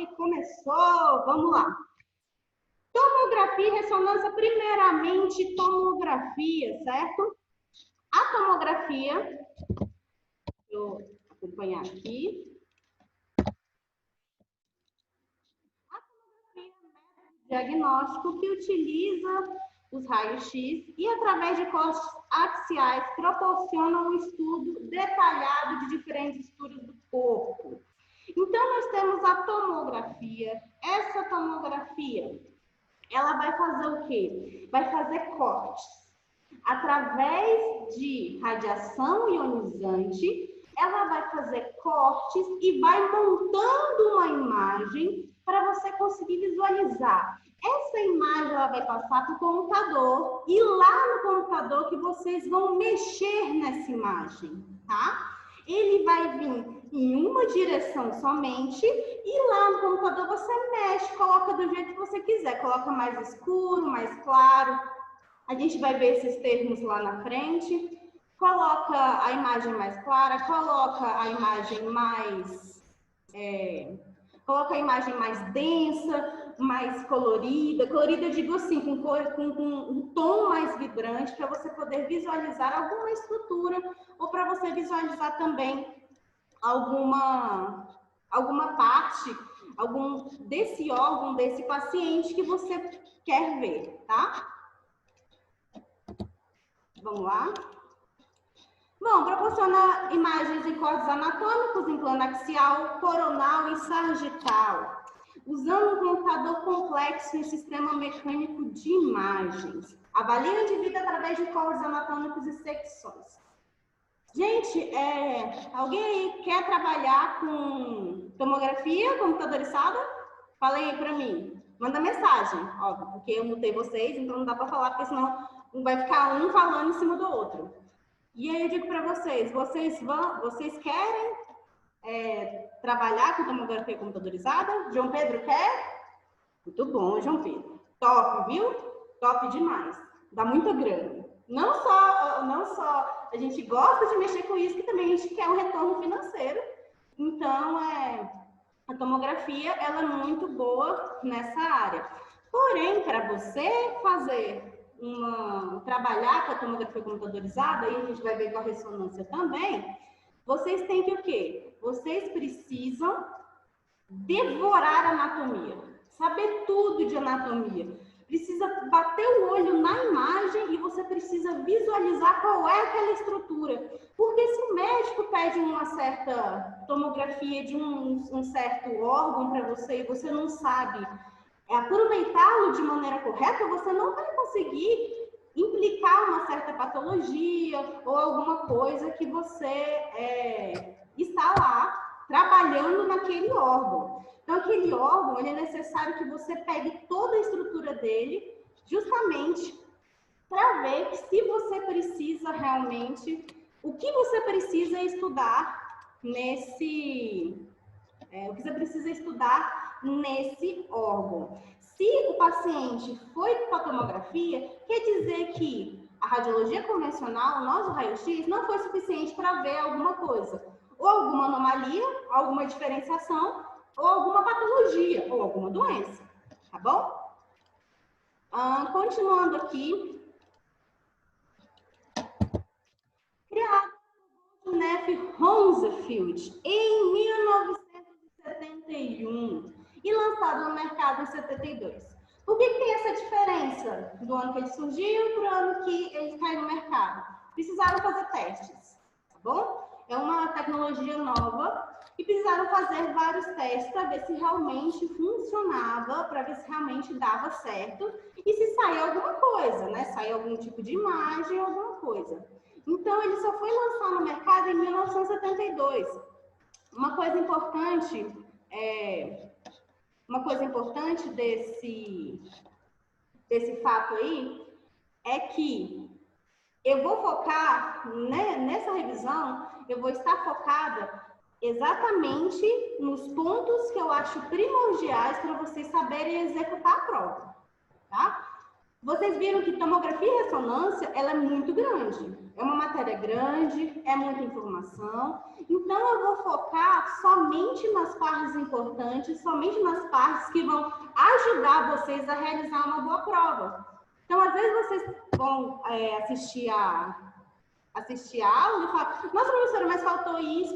e começou! Vamos lá! Tomografia e ressonância, primeiramente tomografia, certo? A tomografia, vou acompanhar aqui. A tomografia é um método diagnóstico que utiliza os raios-x e, através de cortes axiais, proporciona um estudo detalhado de diferentes estruturas do corpo. Então, nós temos a tomografia. Essa tomografia, ela vai fazer o quê? Vai fazer cortes. Através de radiação ionizante, ela vai fazer cortes e vai montando uma imagem para você conseguir visualizar. Essa imagem ela vai passar para o computador e lá no computador que vocês vão mexer nessa imagem, tá? Ele vai vir em uma direção somente e lá no computador você mexe, coloca do jeito que você quiser, coloca mais escuro, mais claro. A gente vai ver esses termos lá na frente. Coloca a imagem mais clara, coloca a imagem mais densa, mais colorida. Colorida, eu digo assim, com um tom mais vibrante, para você poder visualizar alguma estrutura ou para você visualizar também alguma parte, desse órgão, desse paciente que você quer ver, tá? Vamos lá? Bom, proporciona imagens em cortes anatômicos em plano axial, coronal e sagital, usando um computador complexo e sistema mecânico de imagens. Avalia o indivíduo através de cortes anatômicos e secções. Gente, alguém aí quer trabalhar com tomografia computadorizada? Fala aí para mim. Manda mensagem, óbvio, porque eu mutei vocês, então não dá para falar, porque senão vai ficar um falando em cima do outro. E aí eu digo para vocês, vocês querem trabalhar com tomografia computadorizada? João Pedro quer? Muito bom, João Pedro. Top, viu? Top demais. Dá muita grana. Não só a gente gosta de mexer com isso, que também a gente quer um retorno financeiro. Então, a tomografia ela é muito boa nessa área. Porém, para você trabalhar com a tomografia computadorizada, e a gente vai ver com a ressonância também, vocês têm que o quê? Vocês precisam devorar a anatomia, saber tudo de anatomia. Precisa bater o olho na imagem e você precisa visualizar qual é aquela estrutura. Porque se o médico pede uma certa tomografia de um certo órgão para você e você não sabe aproveitá-lo de maneira correta, você não vai conseguir implicar uma certa patologia ou alguma coisa que você está lá trabalhando naquele órgão. Então, aquele órgão, ele é necessário que você pegue toda a estrutura dele, justamente para ver que se você precisa realmente, o que você precisa estudar nesse órgão. Se o paciente foi para a tomografia, quer dizer que a radiologia convencional, o nosso raio-x, não foi suficiente para ver alguma coisa. Ou alguma anomalia, alguma diferenciação, ou alguma patologia, ou alguma doença, tá bom? Continuando aqui. Criado por Neff Hounsfield em 1971 e lançado no mercado em 72. Por que tem essa diferença do ano que ele surgiu para o ano que ele caiu no mercado? Precisaram fazer testes, tá bom? É uma tecnologia nova e precisaram fazer vários testes para ver se realmente funcionava, para ver se realmente dava certo e se saía alguma coisa, né? Saía algum tipo de imagem, alguma coisa. Então, ele só foi lançar no mercado em 1972. Uma coisa importante desse fato aí é que eu vou focar, né, nessa revisão, eu vou estar focada exatamente nos pontos que eu acho primordiais para vocês saberem executar a prova, tá? Vocês viram que tomografia e ressonância, ela é muito grande. É uma matéria grande, é muita informação. Então, eu vou focar somente nas partes importantes, somente nas partes que vão ajudar vocês a realizar uma boa prova. Então, às vezes, vocês vão assistir a aula e falar, nossa, professora, mas faltou isso,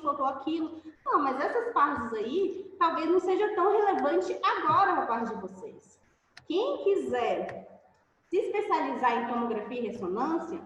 faltou aquilo. Não, mas essas partes aí, talvez não seja tão relevante agora na parte de vocês. Quem quiser se especializar em tomografia e ressonância,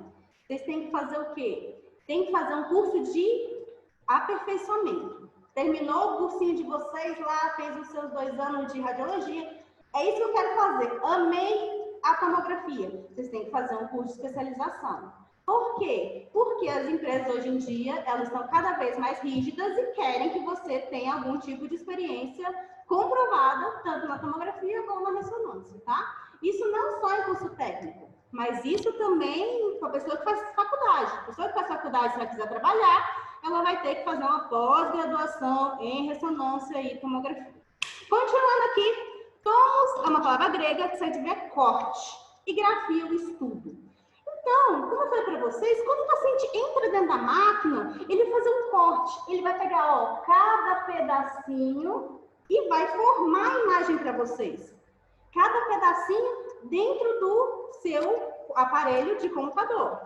vocês têm que fazer o quê? Tem que fazer um curso de aperfeiçoamento. Terminou o cursinho de vocês lá, fez os seus 2 anos de radiologia. É isso que eu quero fazer. Amei a tomografia. Vocês têm que fazer um curso de especialização. Por quê? Porque as empresas hoje em dia, elas estão cada vez mais rígidas e querem que você tenha algum tipo de experiência comprovada, tanto na tomografia como na ressonância, tá? Isso não só em curso técnico, mas isso também para a pessoa que faz faculdade. A pessoa que faz faculdade, se ela quiser trabalhar, ela vai ter que fazer uma pós-graduação em ressonância e tomografia. Continuando aqui, tomos é uma palavra grega que significa ver corte e grafia o estudo. Então, como eu falei para vocês, quando o paciente entra dentro da máquina, ele vai fazer um corte. Ele vai pegar, ó, cada pedacinho e vai formar a imagem para vocês. Cada pedacinho dentro do seu aparelho de computador.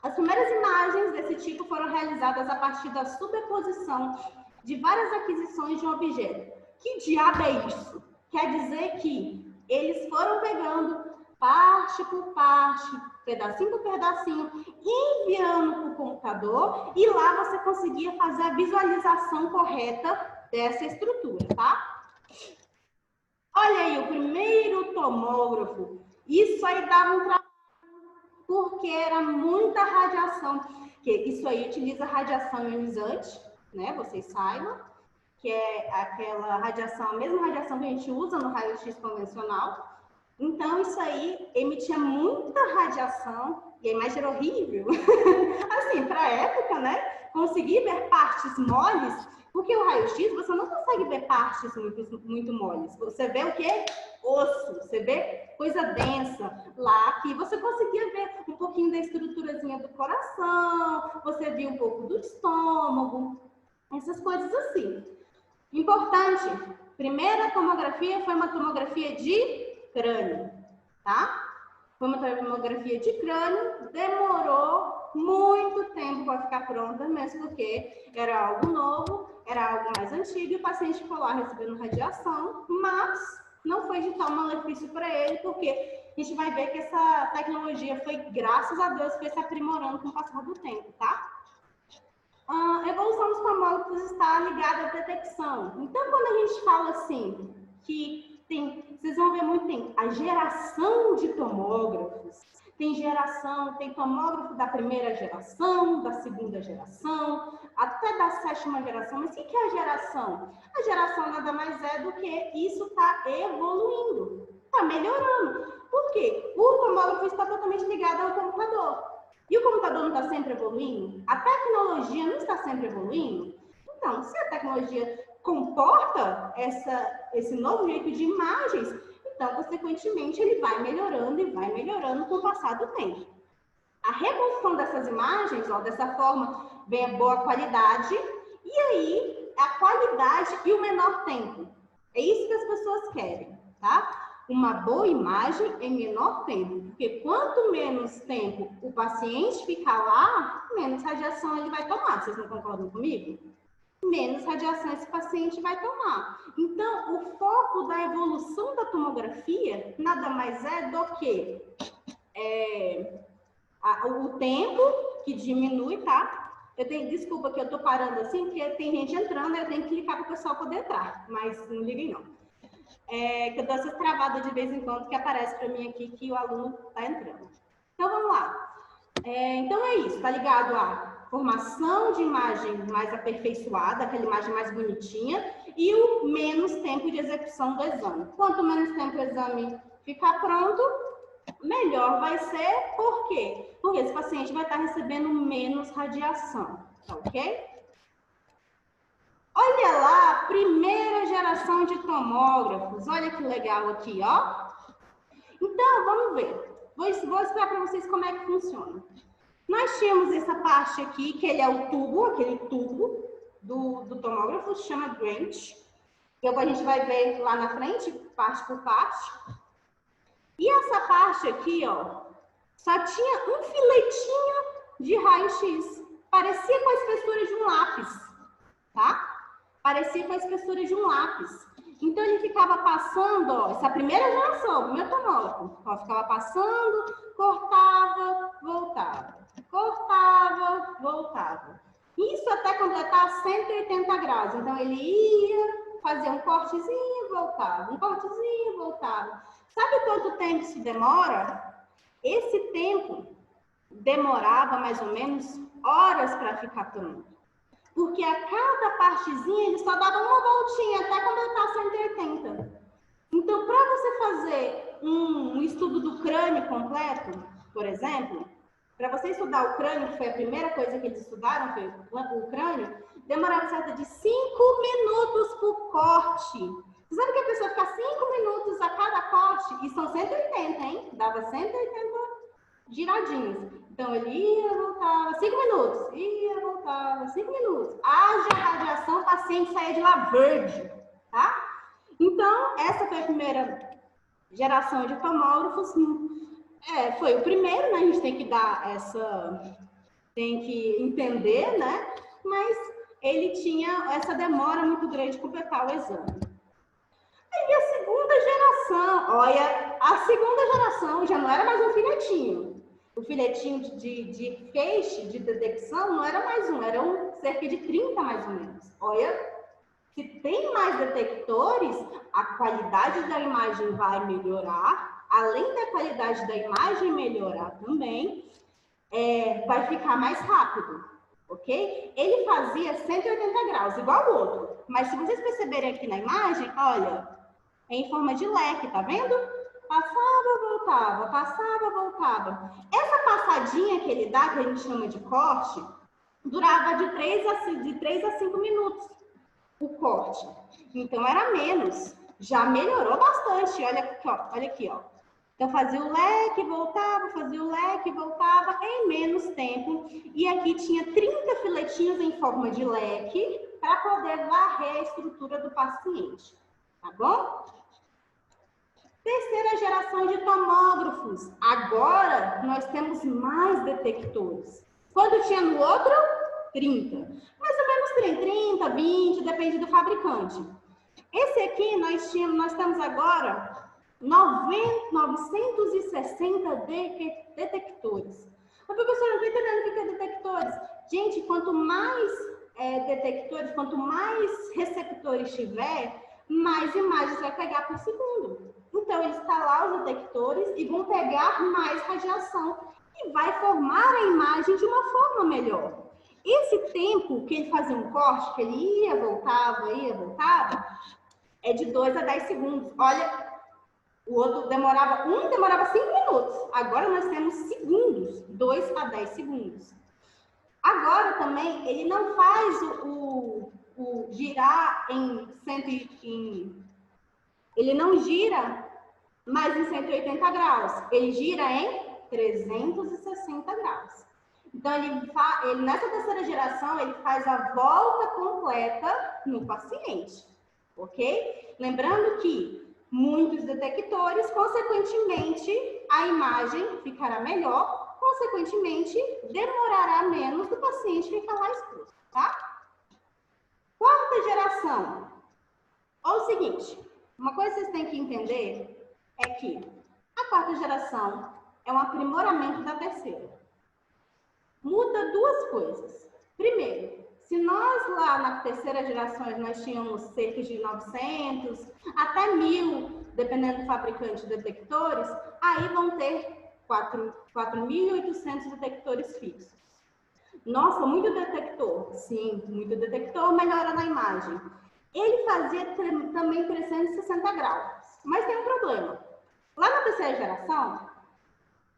As primeiras imagens desse tipo foram realizadas a partir da superposição de várias aquisições de um objeto. Que diabo é isso? Quer dizer que eles foram pegando parte por parte, pedacinho por pedacinho, enviando para o computador e lá você conseguia fazer a visualização correta dessa estrutura, tá? Olha aí, o primeiro tomógrafo. Isso aí dava um trabalho, porque era muita radiação. Porque isso aí utiliza radiação ionizante, né? Vocês saibam, que é aquela radiação, a mesma radiação que a gente usa no raio-x convencional. Então, isso aí emitia muita radiação e a imagem era horrível. Assim, para a época, né? Conseguir ver partes moles, porque o raio-x você não consegue ver partes muito moles. Você vê o quê? Osso, você vê coisa densa. Lá aqui você conseguia ver um pouquinho da estruturazinha do coração, você via um pouco do estômago, essas coisas assim. Importante, primeira tomografia foi uma tomografia de crânio, tá? Foi uma tomografia de crânio, demorou muito tempo para ficar pronta, mesmo porque era algo novo, era algo mais antigo, e o paciente ficou lá recebendo radiação, mas não foi de tal malefício para ele, porque a gente vai ver que essa tecnologia foi, graças a Deus, foi se aprimorando com o passar do tempo, tá? A evolução dos tomógrafos está ligada à detecção. Então, quando a gente fala assim, que vocês vão ver muito, tem a geração de tomógrafos, tem tomógrafo da primeira geração, da segunda geração, até da 7ª geração. Mas o que é a geração? A geração nada mais é do que isso está evoluindo, está melhorando. Por quê? O tomógrafo está totalmente ligado ao computador. E o computador não está sempre evoluindo? A tecnologia não está sempre evoluindo? Então, se a tecnologia comporta esse novo jeito de imagens, então, consequentemente, ele vai melhorando e vai melhorando com o passar do tempo. A reconstrução dessas imagens, ó, dessa forma, vem a boa qualidade, e aí a qualidade e o menor tempo. É isso que as pessoas querem, tá? Uma boa imagem em menor tempo, porque quanto menos tempo o paciente ficar lá, menos radiação ele vai tomar. Vocês não concordam comigo? Menos radiação esse paciente vai tomar. Então, o foco da evolução da tomografia nada mais é do que o tempo que diminui, tá? Desculpa que eu tô parando assim, porque tem gente entrando, eu tenho que clicar para o pessoal poder entrar, mas não liguem não. Que eu dou essas travadas de vez em quando que aparece para mim aqui que o aluno está entrando. Então, vamos lá. Então, é isso, tá ligado à formação de imagem mais aperfeiçoada, aquela imagem mais bonitinha, e o menos tempo de execução do exame. Quanto menos tempo o exame ficar pronto, melhor vai ser. Por quê? Porque esse paciente vai estar recebendo menos radiação, tá ok? Olha lá, primeira geração de tomógrafos. Olha que legal aqui, ó. Então, vamos ver. Vou explicar para vocês como é que funciona. Nós tínhamos essa parte aqui, que ele é o tubo, aquele tubo do tomógrafo, se chama Grant, que a gente vai ver lá na frente, parte por parte. E essa parte aqui, ó, só tinha um filetinho de raio-x. Parecia com a espessura de um lápis, tá? Parecia com a espessura de um lápis. Então, ele ficava passando, ó, essa primeira geração do meu tomógrafo, ó, ficava passando, cortava, voltava. Cortava, voltava. Isso até completar 180 graus. Então, ele ia fazer um cortezinho, voltava. Um cortezinho, voltava. Sabe quanto tempo isso demora? Esse tempo demorava mais ou menos horas para ficar pronto. Porque a cada partezinha ele só dava uma voltinha até completar 180. Então, para você fazer um estudo do crânio completo, por exemplo, para você estudar o crânio, que foi a primeira coisa que eles estudaram, foi o crânio, demorava cerca de 5 minutos por corte. Você sabe que a pessoa fica 5 minutos a cada corte? E são 180, hein? Dava 180 giradinhas. Então, ele ia, voltava, 5 minutos. Ia, voltava, 5 minutos. Haja radiação, o paciente saía de lá verde, tá? Então, essa foi a primeira geração de tomógrafos. Foi o primeiro, né? A gente tem que dar tem que entender, né? Mas ele tinha essa demora muito grande de completar o exame. Aí a segunda geração, olha, a segunda geração já não era mais um filetinho. O filetinho de feixe, de detecção, não era mais um, eram cerca de 30 mais ou menos. Olha, se tem mais detectores, a qualidade da imagem vai melhorar. Além da qualidade da imagem melhorar também, vai ficar mais rápido, ok? Ele fazia 180 graus, igual o outro. Mas se vocês perceberem aqui na imagem, olha, é em forma de leque, tá vendo? Passava, voltava, passava, voltava. Essa passadinha que ele dá, que a gente chama de corte, durava de 3 a 5 minutos o corte. Então, era menos. Já melhorou bastante. Olha aqui, ó. Então, fazia o leque, voltava, fazia o leque, voltava em menos tempo. E aqui tinha 30 filetinhos em forma de leque para poder varrer a estrutura do paciente. Tá bom? Terceira geração de tomógrafos. Agora, nós temos mais detectores. Quando tinha no outro? 30. Mais ou menos 30, 20, depende do fabricante. Esse aqui, nós temos agora 960 detectores. A professora não está entendendo o que é detectores. Gente, quanto mais detectores, quanto mais receptores tiver, mais imagens vai pegar por segundo. Então, eles instalar os detectores e vão pegar mais radiação e vai formar a imagem de uma forma melhor. Esse tempo que ele fazia um corte, que ele ia, voltava, é de 2 a 10 segundos. Olha, o outro demorava 5 minutos. Agora nós temos segundos, 2 a 10 segundos. Agora também, ele não faz o girar ele não gira mais em 180 graus. Ele gira em 360 graus. Então, ele nessa terceira geração, ele faz a volta completa no paciente, ok? Lembrando que muitos detectores, consequentemente, a imagem ficará melhor, consequentemente, demorará menos do paciente ficar lá exposto, tá? Quarta geração. Olha o seguinte, uma coisa que vocês têm que entender é que a quarta geração é um aprimoramento da terceira. Muda duas coisas. Primeiro, se nós lá na terceira geração nós tínhamos cerca de 900 até 1000, dependendo do fabricante de detectores, aí vão ter 4.800 detectores fixos. Nossa, muito detector. Sim, muito detector melhora na imagem. Ele fazia também 360 graus, mas tem um problema. Lá na terceira geração,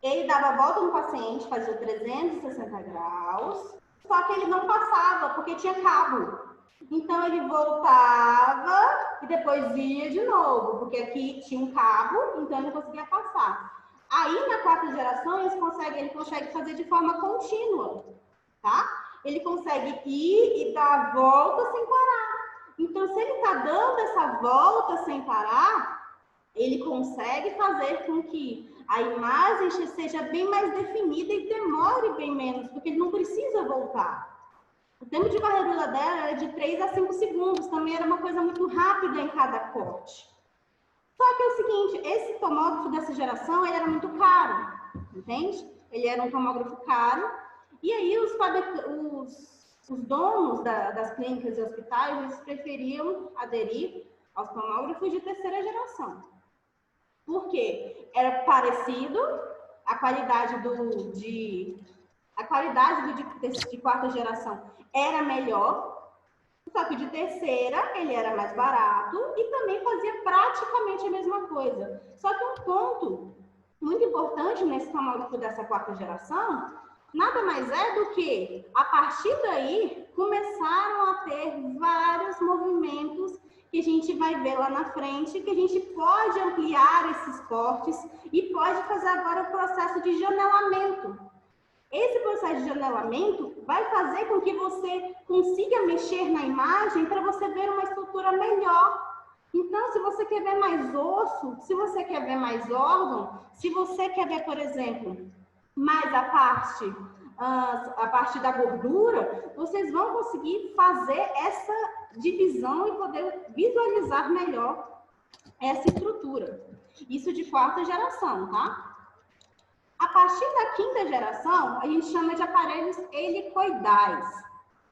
ele dava a volta no paciente, fazia 360 graus, só que ele não passava, porque tinha cabo. Então, ele voltava, e depois ia de novo, porque aqui tinha um cabo, então ele não conseguia passar. Aí, na quarta geração, ele consegue fazer de forma contínua, tá? Ele consegue ir e dar a volta sem parar. Então, se ele está dando essa volta sem parar, ele consegue fazer com que a imagem seja bem mais definida e demore bem menos, porque ele não precisa voltar. O tempo de varredura dela era de 3 a 5 segundos, também era uma coisa muito rápida em cada corte. Só que é o seguinte, esse tomógrafo dessa geração, ele era muito caro, entende? Ele era um tomógrafo caro, e aí os donos das clínicas e hospitais, eles preferiam aderir aos tomógrafos de terceira geração. Por quê? Era parecido, a qualidade de quarta geração era melhor, só que de terceira ele era mais barato e também fazia praticamente a mesma coisa. Só que um ponto muito importante nesse tomógrafo dessa quarta geração, nada mais é do que, a partir daí, começaram a ter vários movimentos que a gente vai ver lá na frente, que a gente pode ampliar esses cortes e pode fazer agora o processo de janelamento. Esse processo de janelamento vai fazer com que você consiga mexer na imagem para você ver uma estrutura melhor. Então, se você quer ver mais osso, se você quer ver mais órgão, se você quer ver, por exemplo, mais a parte da gordura, vocês vão conseguir fazer essa divisão e poder visualizar melhor essa estrutura. Isso de quarta geração, tá? A partir da quinta geração, a gente chama de aparelhos helicoidais.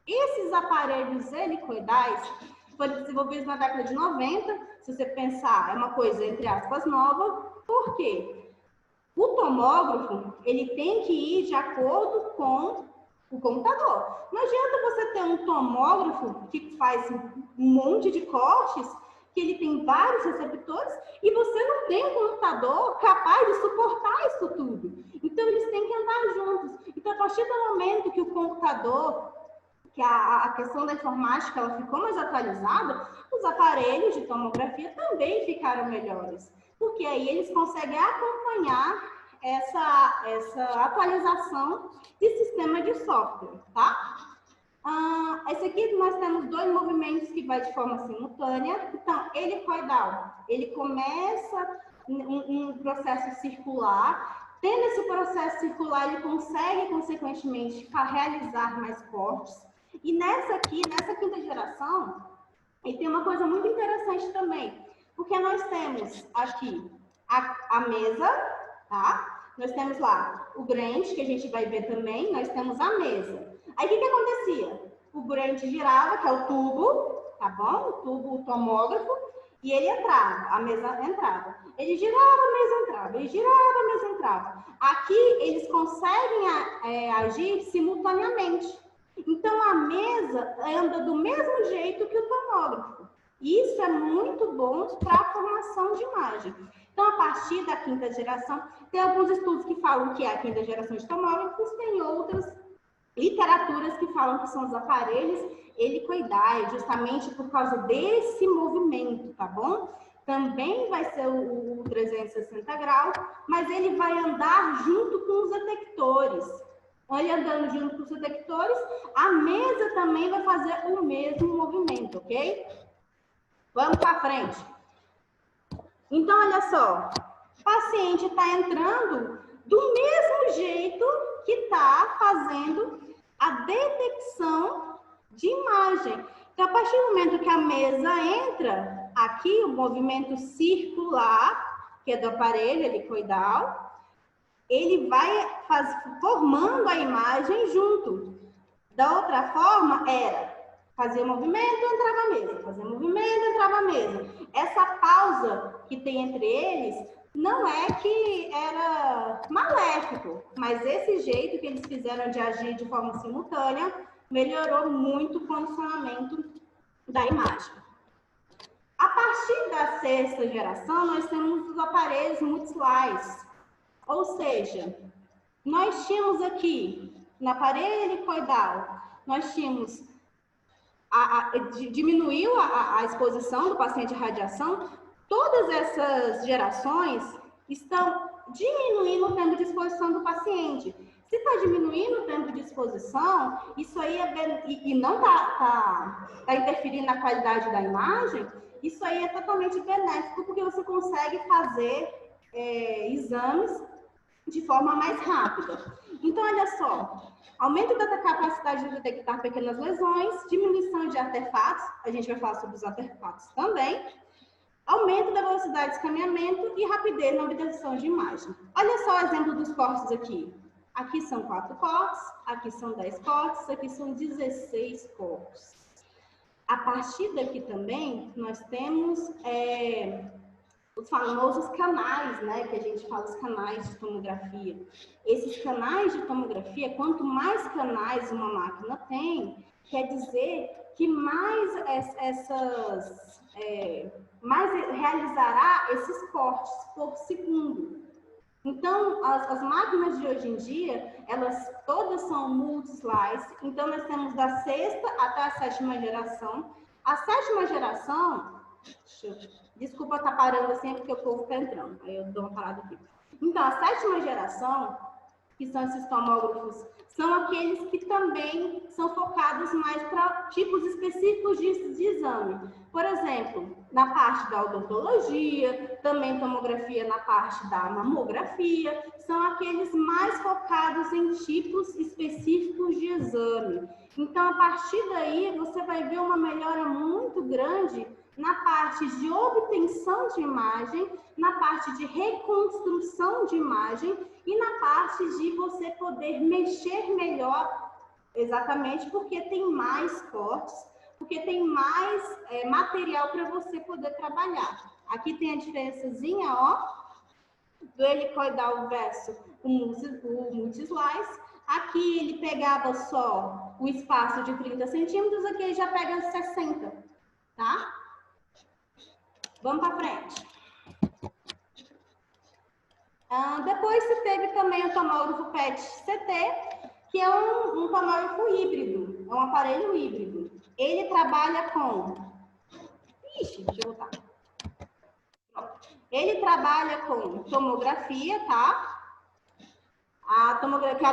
Esses aparelhos helicoidais foram desenvolvidos na década de 90. Se você pensar, é uma coisa, entre aspas, nova. Por quê? O tomógrafo, ele tem que ir de acordo com o computador. Não adianta você ter um tomógrafo que faz um monte de cortes, que ele tem vários receptores, e você não tem um computador capaz de suportar isso tudo. Então, eles têm que andar juntos. Então, a partir do momento que o computador, que a questão da informática ela ficou mais atualizada, os aparelhos de tomografia também ficaram melhores. Porque aí eles conseguem acompanhar essa atualização de sistema de software, tá? Esse aqui nós temos dois movimentos que vai de forma simultânea. Então, helicoidal, ele começa um processo circular. Tendo esse processo circular, ele consegue, consequentemente, realizar mais cortes. E nessa quinta geração, ele tem uma coisa muito interessante também, porque nós temos aqui a mesa, tá? Nós temos lá o grande, que a gente vai ver também, nós temos a mesa. Aí, o que acontecia? O grande girava, que é o tubo, tá bom? O tubo, o tomógrafo, e ele entrava, a mesa entrava. Ele girava, a mesa entrava, ele girava, a mesa entrava. Aqui, eles conseguem agir simultaneamente. Então, a mesa anda do mesmo jeito que o tomógrafo. Isso é muito bom para a formação de imagem. Então, a partir da quinta geração, tem alguns estudos que falam que é a quinta geração de tomógrafos, tem outras literaturas que falam que são os aparelhos helicoidais, justamente por causa desse movimento, tá bom? Também vai ser o 360 graus, mas ele vai andar junto com os detectores. Ele andando junto com os detectores, a mesa também vai fazer o mesmo movimento, ok? Vamos para frente. Então, olha só, o paciente está entrando do mesmo jeito que está fazendo a detecção de imagem. Então, a partir do momento que a mesa entra, aqui o movimento circular, que é do aparelho helicoidal, ele vai formando a imagem junto. Da outra forma, era fazer movimento, entrava a mesa, fazer movimento, entrava a mesa. Essa pausa que tem entre eles não é que era maléfico, mas esse jeito que eles fizeram de agir de forma simultânea melhorou muito o condicionamento da imagem. A partir da sexta geração, nós temos os aparelhos multislice, ou seja, nós tínhamos aqui, na parede helicoidal, nós tínhamos diminuiu a exposição do paciente à radiação, todas essas gerações estão diminuindo o tempo de exposição do paciente. Se está diminuindo o tempo de exposição, isso aí e não está interferindo na qualidade da imagem, isso aí é totalmente benéfico, porque você consegue fazer exames de forma mais rápida. Então, olha só, aumento da capacidade de detectar pequenas lesões, diminuição de artefatos, a gente vai falar sobre os artefatos também, aumento da velocidade de escaneamento e rapidez na obtenção de imagem. Olha só o exemplo dos cortes aqui. Aqui são 4 cortes, aqui são 10 cortes, aqui são 16 cortes. A partir daqui também, nós temos os famosos canais, né, que a gente fala, os canais de tomografia. Esses canais de tomografia, quanto mais canais uma máquina tem, quer dizer que mais realizará esses cortes por segundo. Então, as máquinas de hoje em dia, elas todas são multi-slice, então nós temos da 6ª até a 7ª geração. A 7ª geração, desculpa estar parando assim, porque o povo está entrando, aí eu dou uma parada aqui. Então, a 7ª geração, que são esses tomógrafos, são aqueles que também são focados mais para tipos específicos de exame. Por exemplo, na parte da odontologia, também tomografia na parte da mamografia, são aqueles mais focados em tipos específicos de exame. Então, a partir daí, você vai ver uma melhora muito grande na parte de obtenção de imagem, na parte de reconstrução de imagem e na parte de você poder mexer melhor, exatamente porque tem mais cortes, porque tem mais material para você poder trabalhar. Aqui tem a diferençazinha, ó, do helicoidal versus o multi-slice. Aqui ele pegava só o espaço de 30 centímetros, aqui ele já pega 60, tá? Vamos para frente. Depois se teve também o tomógrafo PET-CT, que é um tomógrafo híbrido, é um aparelho híbrido. Ele trabalha com... Ixi, deixa eu voltar. Ele trabalha com tomografia, tá? A tomografia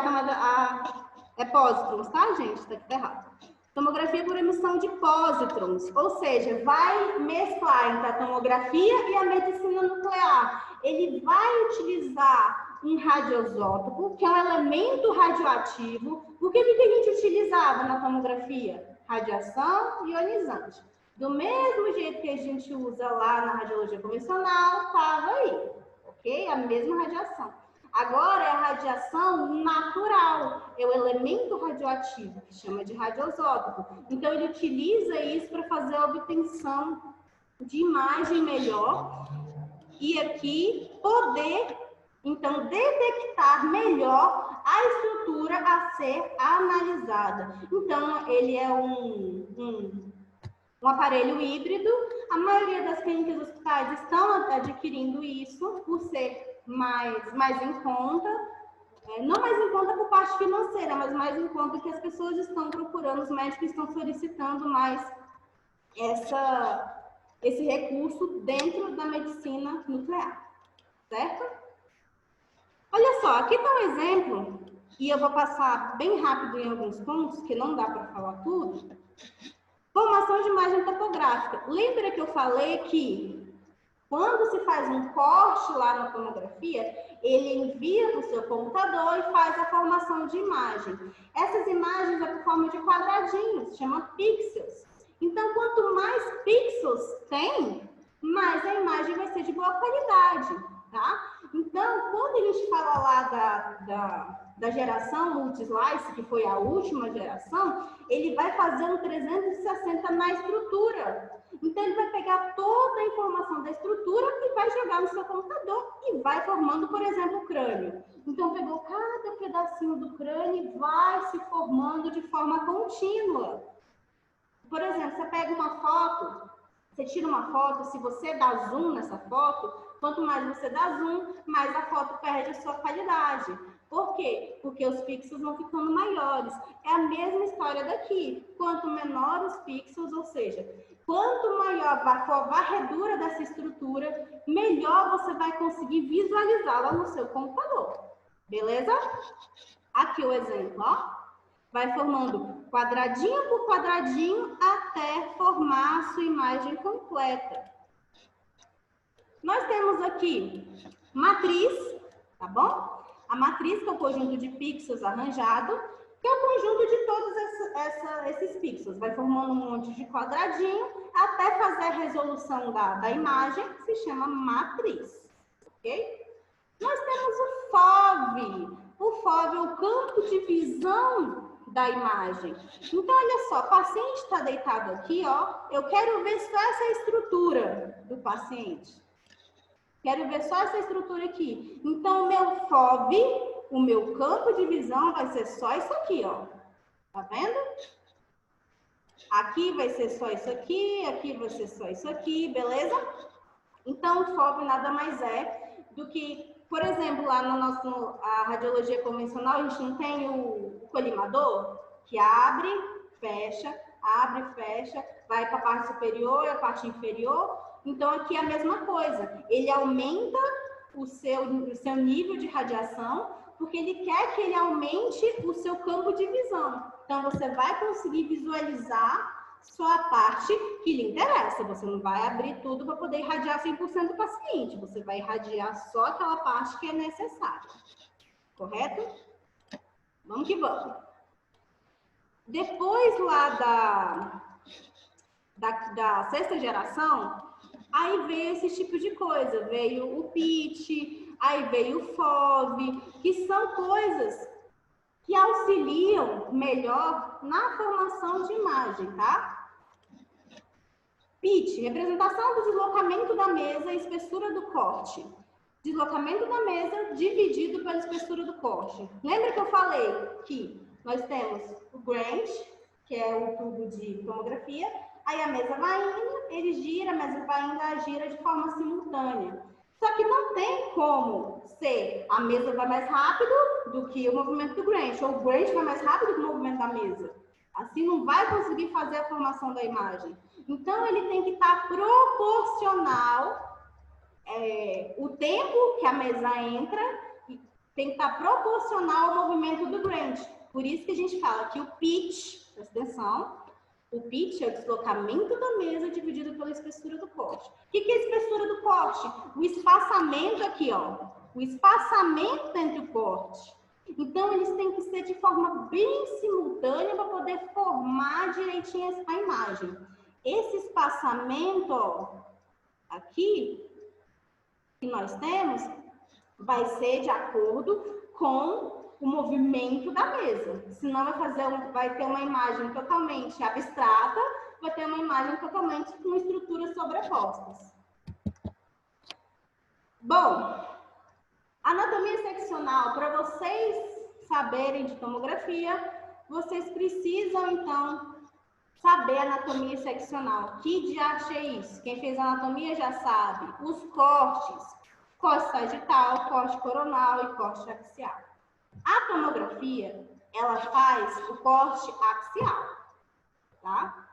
é pósitrons, tá, gente? Tá aqui errado. Tomografia por emissão de pósitrons, ou seja, vai mesclar entre a tomografia e a medicina nuclear. Ele vai utilizar um radioisótopo, que é um elemento radioativo. Por que a gente utilizava na tomografia? Radiação ionizante. Do mesmo jeito que a gente usa lá na radiologia convencional, estava aí, ok? A mesma radiação. Agora é a radiação natural, é o elemento radioativo, que chama de radioisótopo. Então, ele utiliza isso para fazer a obtenção de imagem melhor e aqui poder, então, detectar melhor a estrutura a ser analisada. Então, ele é um aparelho híbrido. A maioria das clínicas hospitais estão adquirindo isso por ser mais em conta, não mais em conta por parte financeira, mas mais em conta que as pessoas estão procurando, os médicos estão solicitando mais esse recurso dentro da medicina nuclear, certo? Olha só, aqui está um exemplo, e eu vou passar bem rápido em alguns pontos, que não dá para falar tudo. Formação de imagem topográfica. Lembra que eu falei que quando se faz um corte lá na tomografia, ele envia para o seu computador e faz a formação de imagem. Essas imagens é por forma de quadradinhos, chama pixels. Então, quanto mais pixels tem, mais a imagem vai ser de boa qualidade, tá? Então, quando a gente fala lá da geração multi-slice, que foi a última geração, ele vai fazer um 360 na estrutura. Então, ele vai pegar toda a informação da estrutura e vai jogar no seu computador e vai formando, por exemplo, o crânio. Então, pegou cada pedacinho do crânio e vai se formando de forma contínua. Por exemplo, você pega uma foto, você tira uma foto, se você dá zoom nessa foto, quanto mais você dá zoom, mais a foto perde a sua qualidade. Por quê? Porque os pixels vão ficando maiores. É a mesma história daqui. Quanto menor os pixels, ou seja, quanto maior for a varredura dessa estrutura, melhor você vai conseguir visualizá-la no seu computador. Beleza? Aqui o exemplo, ó. Vai formando quadradinho por quadradinho até formar a sua imagem completa. Nós temos aqui matriz, tá bom? A matriz, que é o conjunto de pixels arranjado, que é o conjunto de todos esses pixels. Vai formando um monte de quadradinho até fazer a resolução da imagem, que se chama matriz, ok? Nós temos o FOV. O FOV é o campo de visão da imagem. Então, olha só, o paciente está deitado aqui, ó. Eu quero ver só essa estrutura do paciente. Quero ver só essa estrutura aqui. Então, o meu FOV, o meu campo de visão, vai ser só isso aqui, ó. Tá vendo? Aqui vai ser só isso aqui vai ser só isso aqui, beleza? Então, o FOV nada mais é do que, por exemplo, lá no a radiologia convencional, a gente não tem o colimador, que abre, fecha, vai para a parte superior e a parte inferior. Então, aqui é a mesma coisa. Ele aumenta o seu nível de radiação, porque ele quer que ele aumente o seu campo de visão. Então, você vai conseguir visualizar só a parte que lhe interessa. Você não vai abrir tudo para poder irradiar 100% do paciente. Você vai irradiar só aquela parte que é necessária. Correto? Vamos que vamos. Depois lá da sexta geração, aí veio esse tipo de coisa. Veio o pitch, aí veio o FOV, que são coisas que auxiliam melhor na formação de imagem, tá? Pitch, representação do deslocamento da mesa e espessura do corte. Deslocamento da mesa dividido pela espessura do corte. Lembra que eu falei que nós temos o Grant, que é o tubo de tomografia, aí a mesa vai indo, ele gira, a mesa vai indo, ela gira de forma simultânea. Só que não tem como ser a mesa vai mais rápido do que o movimento do Grant, ou o Grant vai mais rápido que o movimento da mesa. Assim não vai conseguir fazer a formação da imagem. Então ele tem que estar proporcional, o tempo que a mesa entra tem que estar proporcional ao movimento do Grant. Por isso que a gente fala que o pitch, presta atenção, o pitch é o deslocamento da mesa dividido pela espessura do corte. O que é a espessura do corte? O espaçamento aqui, ó. O espaçamento entre o corte. Então, eles têm que ser de forma bem simultânea para poder formar direitinho a imagem. Esse espaçamento, ó, aqui, que nós temos, vai ser de acordo com o movimento da mesa. Senão vai ter uma imagem totalmente abstrata, vai ter uma imagem totalmente com estruturas sobrepostas. Bom, anatomia seccional, para vocês saberem de tomografia, vocês precisam, então, saber anatomia seccional. Que diacho é isso? Quem fez anatomia já sabe. Os cortes, corte sagital, corte coronal e corte axial. A tomografia, ela faz o corte axial, tá?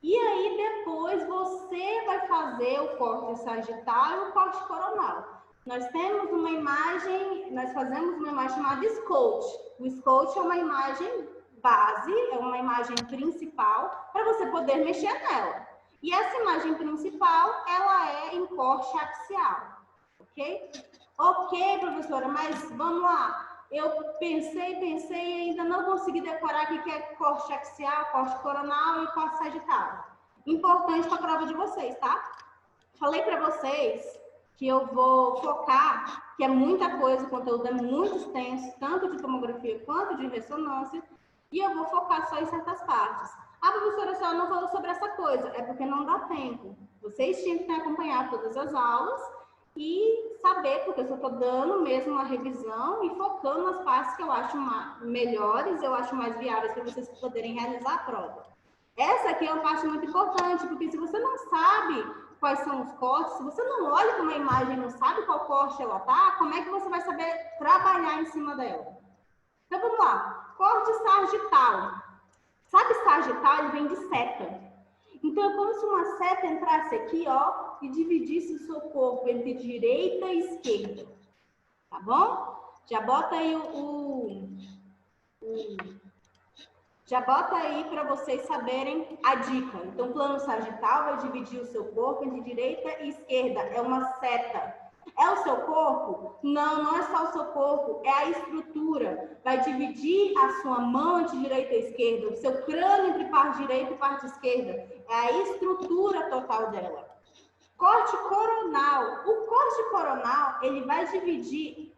E aí, depois, você vai fazer o corte sagital e o corte coronal. Nós temos uma imagem, nós fazemos uma imagem chamada scout. O scout é uma imagem base, é uma imagem principal, para você poder mexer nela. E essa imagem principal, ela é em corte axial, ok? Ok, professora, mas vamos lá. Eu pensei e ainda não consegui decorar o que é corte axial, corte coronal e corte sagital. Importante para a prova de vocês, tá? Falei para vocês que eu vou focar, que é muita coisa, o conteúdo é muito extenso, tanto de tomografia quanto de ressonância, e eu vou focar só em certas partes. Ah, professora, a senhora não falou sobre essa coisa. É porque não dá tempo. Vocês tinham que acompanhar todas as aulas e saber, porque eu só estou dando mesmo uma revisão e focando nas partes que eu acho melhores, eu acho mais viáveis para vocês poderem realizar a prova. Essa aqui é uma parte muito importante, porque se você não sabe quais são os cortes, se você não olha para uma imagem e não sabe qual corte ela tá, como é que você vai saber trabalhar em cima dela? Então, vamos lá. Corte sagital. Sabe sagital? Ele vem de seta. Então, é como se uma seta entrasse aqui, ó, e dividisse o seu corpo entre direita e esquerda. Tá bom? Já bota aí já bota aí para vocês saberem a dica. Então, o plano sagital vai dividir o seu corpo entre direita e esquerda. É uma seta. É o seu corpo? Não, não é só o seu corpo, é a estrutura. Vai dividir a sua mão entre direita e esquerda, o seu crânio entre parte direita e parte esquerda. É a estrutura total dela. Corte coronal. O corte coronal, ele vai dividir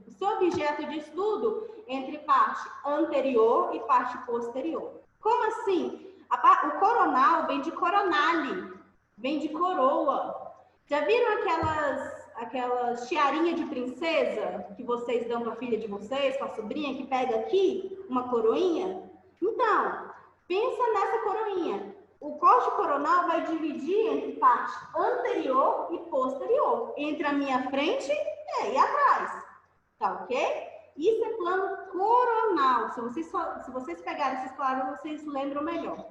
o seu objeto de estudo entre parte anterior e parte posterior. Como assim? O coronal vem de coronale, vem de coroa. Já viram aquelas tiarinha de princesa que vocês dão para a filha de vocês, para a sobrinha, que pega aqui uma coroinha? Então, pensa nessa coroinha. O corte coronal vai dividir entre parte anterior e posterior, entre a minha frente e atrás. Tá ok? Isso é plano coronal. Se vocês pegarem essas palavras, vocês lembram melhor.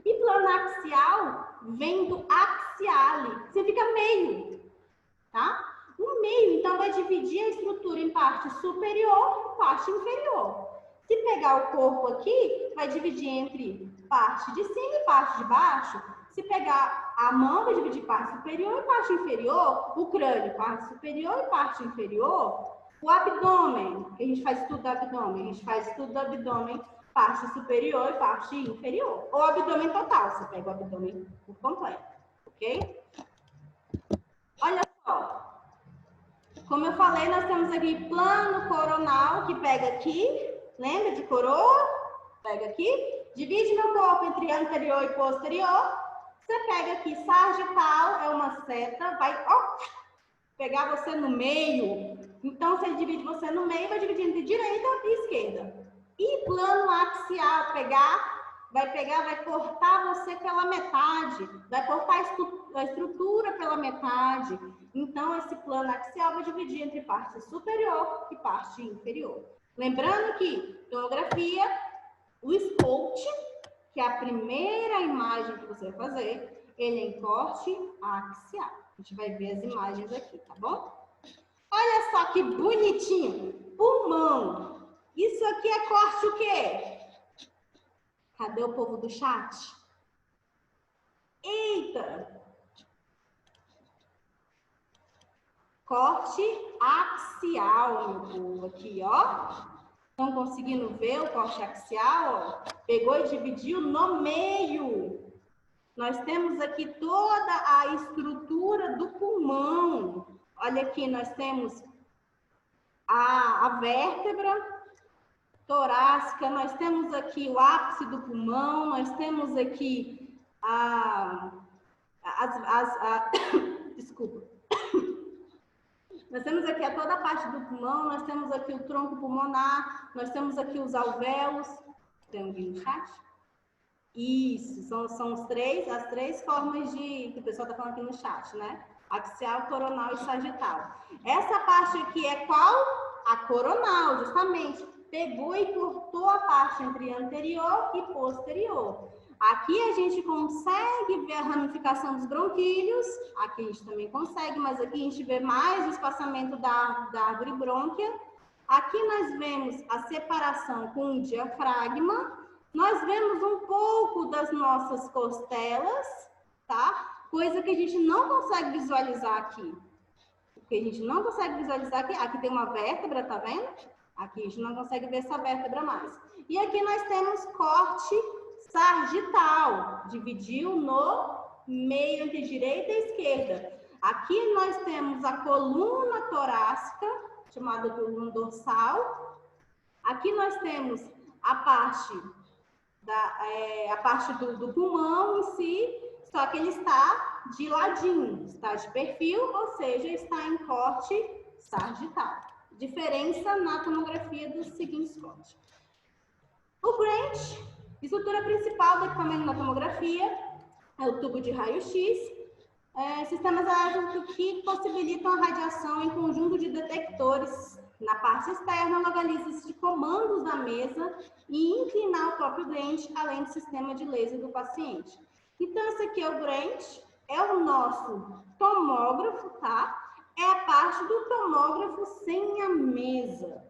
E plano axial vem do axiale. Significa meio, tá? O meio, então, vai dividir a estrutura em parte superior e parte inferior. Se pegar o corpo aqui, vai dividir entre parte de cima e parte de baixo. Se pegar a mão, vai dividir parte superior e parte inferior. O crânio, parte superior e parte inferior. O abdômen, que a gente faz estudo do abdômen. A gente faz estudo do abdômen, parte superior e parte inferior. Ou abdômen total, você pega o abdômen por completo, ok? Olha só. Como eu falei, nós temos aqui plano coronal, que pega aqui. Lembra de coroa? Pega aqui. Divide meu corpo entre anterior e posterior. Você pega aqui sagital, é uma seta, vai pegar você no meio. Então, se ele divide você no meio, vai dividir entre direita e esquerda. E plano axial, vai cortar você pela metade, vai cortar a estrutura pela metade. Então, esse plano axial vai dividir entre parte superior e parte inferior. Lembrando que tomografia, o scout, que é a primeira imagem que você vai fazer, ele é em corte axial. A gente vai ver as imagens aqui, tá bom? Olha só que bonitinho. Pulmão. Isso aqui é corte o quê? Cadê o povo do chat? Eita! Corte axial, meu povo, aqui, ó. Estão conseguindo ver o corte axial? Ó? Pegou e dividiu no meio. Nós temos aqui toda a estrutura do pulmão. Olha aqui, nós temos a vértebra torácica, nós temos aqui o ápice do pulmão, nós temos aqui desculpa. Nós temos aqui toda a parte do pulmão, nós temos aqui o tronco pulmonar, nós temos aqui os alvéolos. Tem alguém no chat? Isso, são as três formas que o pessoal está falando aqui no chat, né? Axial, coronal e sagital. Essa parte aqui é qual? A coronal, justamente. Pegou e cortou a parte entre anterior e posterior. Aqui a gente consegue ver a ramificação dos bronquílios, aqui a gente também consegue, mas aqui a gente vê mais o espaçamento da árvore brônquia. Aqui nós vemos a separação com o diafragma, nós vemos um pouco das nossas costelas, tá? Coisa que a gente não consegue visualizar aqui. Porque a gente não consegue visualizar aqui. Aqui tem uma vértebra, tá vendo? Aqui a gente não consegue ver essa vértebra mais. E aqui nós temos corte sagital. Dividiu no meio entre direita e esquerda. Aqui nós temos a coluna torácica, chamada coluna dorsal. Aqui nós temos a parte do pulmão em si, só que ele está de ladinho, está de perfil, ou seja, está em corte sagital. Diferença na tomografia dos seguintes cortes. O Grant, estrutura principal do equipamento na tomografia, é o tubo de raio-x. Sistemas elétricos que possibilitam a radiação em conjunto de detectores na parte externa, localiza-se de comandos da mesa e inclinar o próprio Grant, além do sistema de laser do paciente. Então, esse aqui é o Grant, é o nosso tomógrafo, tá? É a parte do tomógrafo sem a mesa,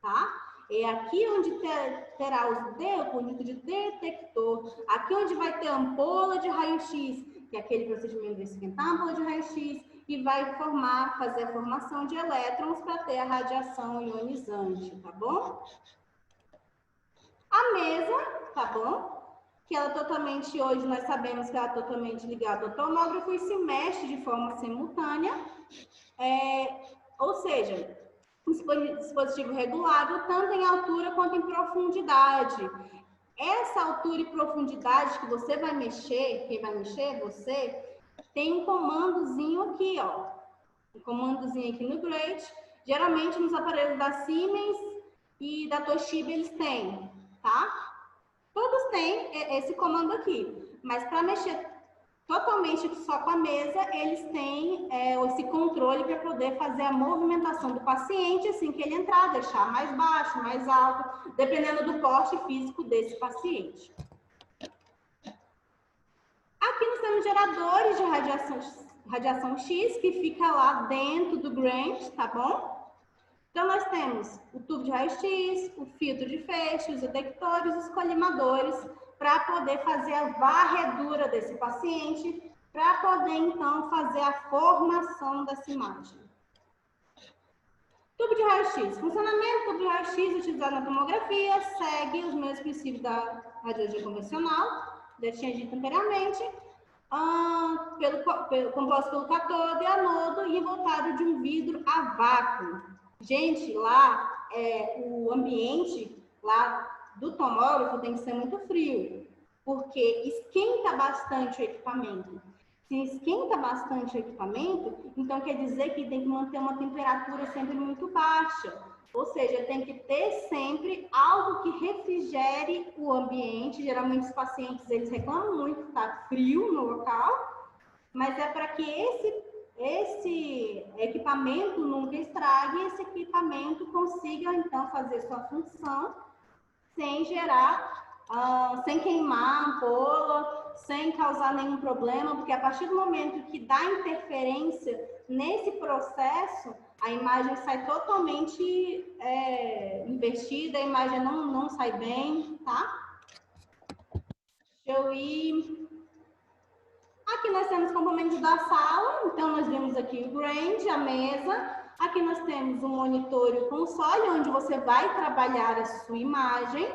tá? É aqui onde terá o unito de detector, aqui onde vai ter a ampola de raio-x, que é aquele procedimento de esquentar a ampola de raio-x, e vai fazer a formação de elétrons para ter a radiação ionizante, tá bom? A mesa, tá bom? Que ela totalmente, hoje nós sabemos que ela é totalmente ligada ao tomógrafo e se mexe de forma simultânea, ou seja, um dispositivo regulável tanto em altura quanto em profundidade. Essa altura e profundidade que você vai mexer, quem vai mexer, você, tem um comandozinho aqui, ó. Um comandozinho aqui no Grate. Geralmente nos aparelhos da Siemens e da Toshiba eles têm, tá? Todos têm esse comando aqui. Mas para mexer totalmente só com a mesa, eles têm esse controle para poder fazer a movimentação do paciente assim que ele entrar, deixar mais baixo, mais alto, dependendo do porte físico desse paciente. Aqui nós temos geradores de radiação X, que fica lá dentro do Grant, tá bom? Então, nós temos o tubo de raio-x, o filtro de feixe, os detectores, os colimadores, para poder fazer a varredura desse paciente, para poder, então, fazer a formação dessa imagem. Tubo de raio-x. Funcionamento do tubo de raio-x utilizado na tomografia segue os mesmos princípios da radiologia convencional, já tinha dito anteriormente, composto pelo cátodo e anodo e voltado de um vidro a vácuo. Gente, lá, o ambiente lá do tomógrafo tem que ser muito frio, porque esquenta bastante o equipamento. Se esquenta bastante o equipamento, então quer dizer que tem que manter uma temperatura sempre muito baixa. Ou seja, tem que ter sempre algo que refrigere o ambiente. Geralmente os pacientes, eles reclamam muito que está frio no local, mas é para que esse equipamento nunca estrague e esse equipamento consiga, então, fazer sua função sem gerar, sem queimar a ampola, sem causar nenhum problema, porque a partir do momento que dá interferência nesse processo, a imagem sai totalmente invertida, a imagem não sai bem, tá? Deixa eu ir. Aqui nós temos componentes da sala, então nós vemos aqui o Grant, a mesa. Aqui nós temos um monitor e o console, onde você vai trabalhar a sua imagem.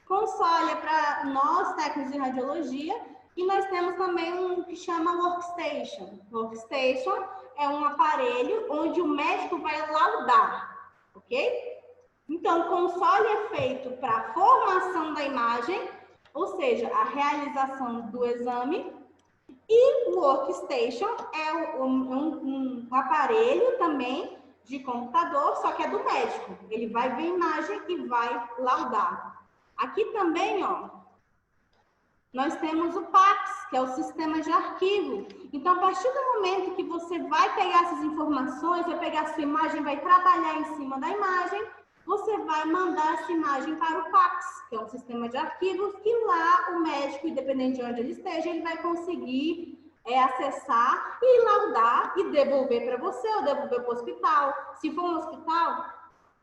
Console é para nós, técnicos de radiologia. E nós temos também um que chama Workstation. Workstation é um aparelho onde o médico vai laudar, ok? Então, o console é feito para a formação da imagem, ou seja, a realização do exame. E o Workstation é um aparelho também de computador, só que é do médico. Ele vai ver a imagem e vai laudar. Aqui também, ó, nós temos o PACS, que é o sistema de arquivo. Então, a partir do momento que você vai pegar essas informações, vai pegar a sua imagem, vai trabalhar em cima da imagem, você vai mandar essa imagem para o PACS, que é um sistema de arquivos, que lá o médico, independente de onde ele esteja, ele vai conseguir acessar e laudar e devolver para você ou devolver para o hospital. Se for um hospital,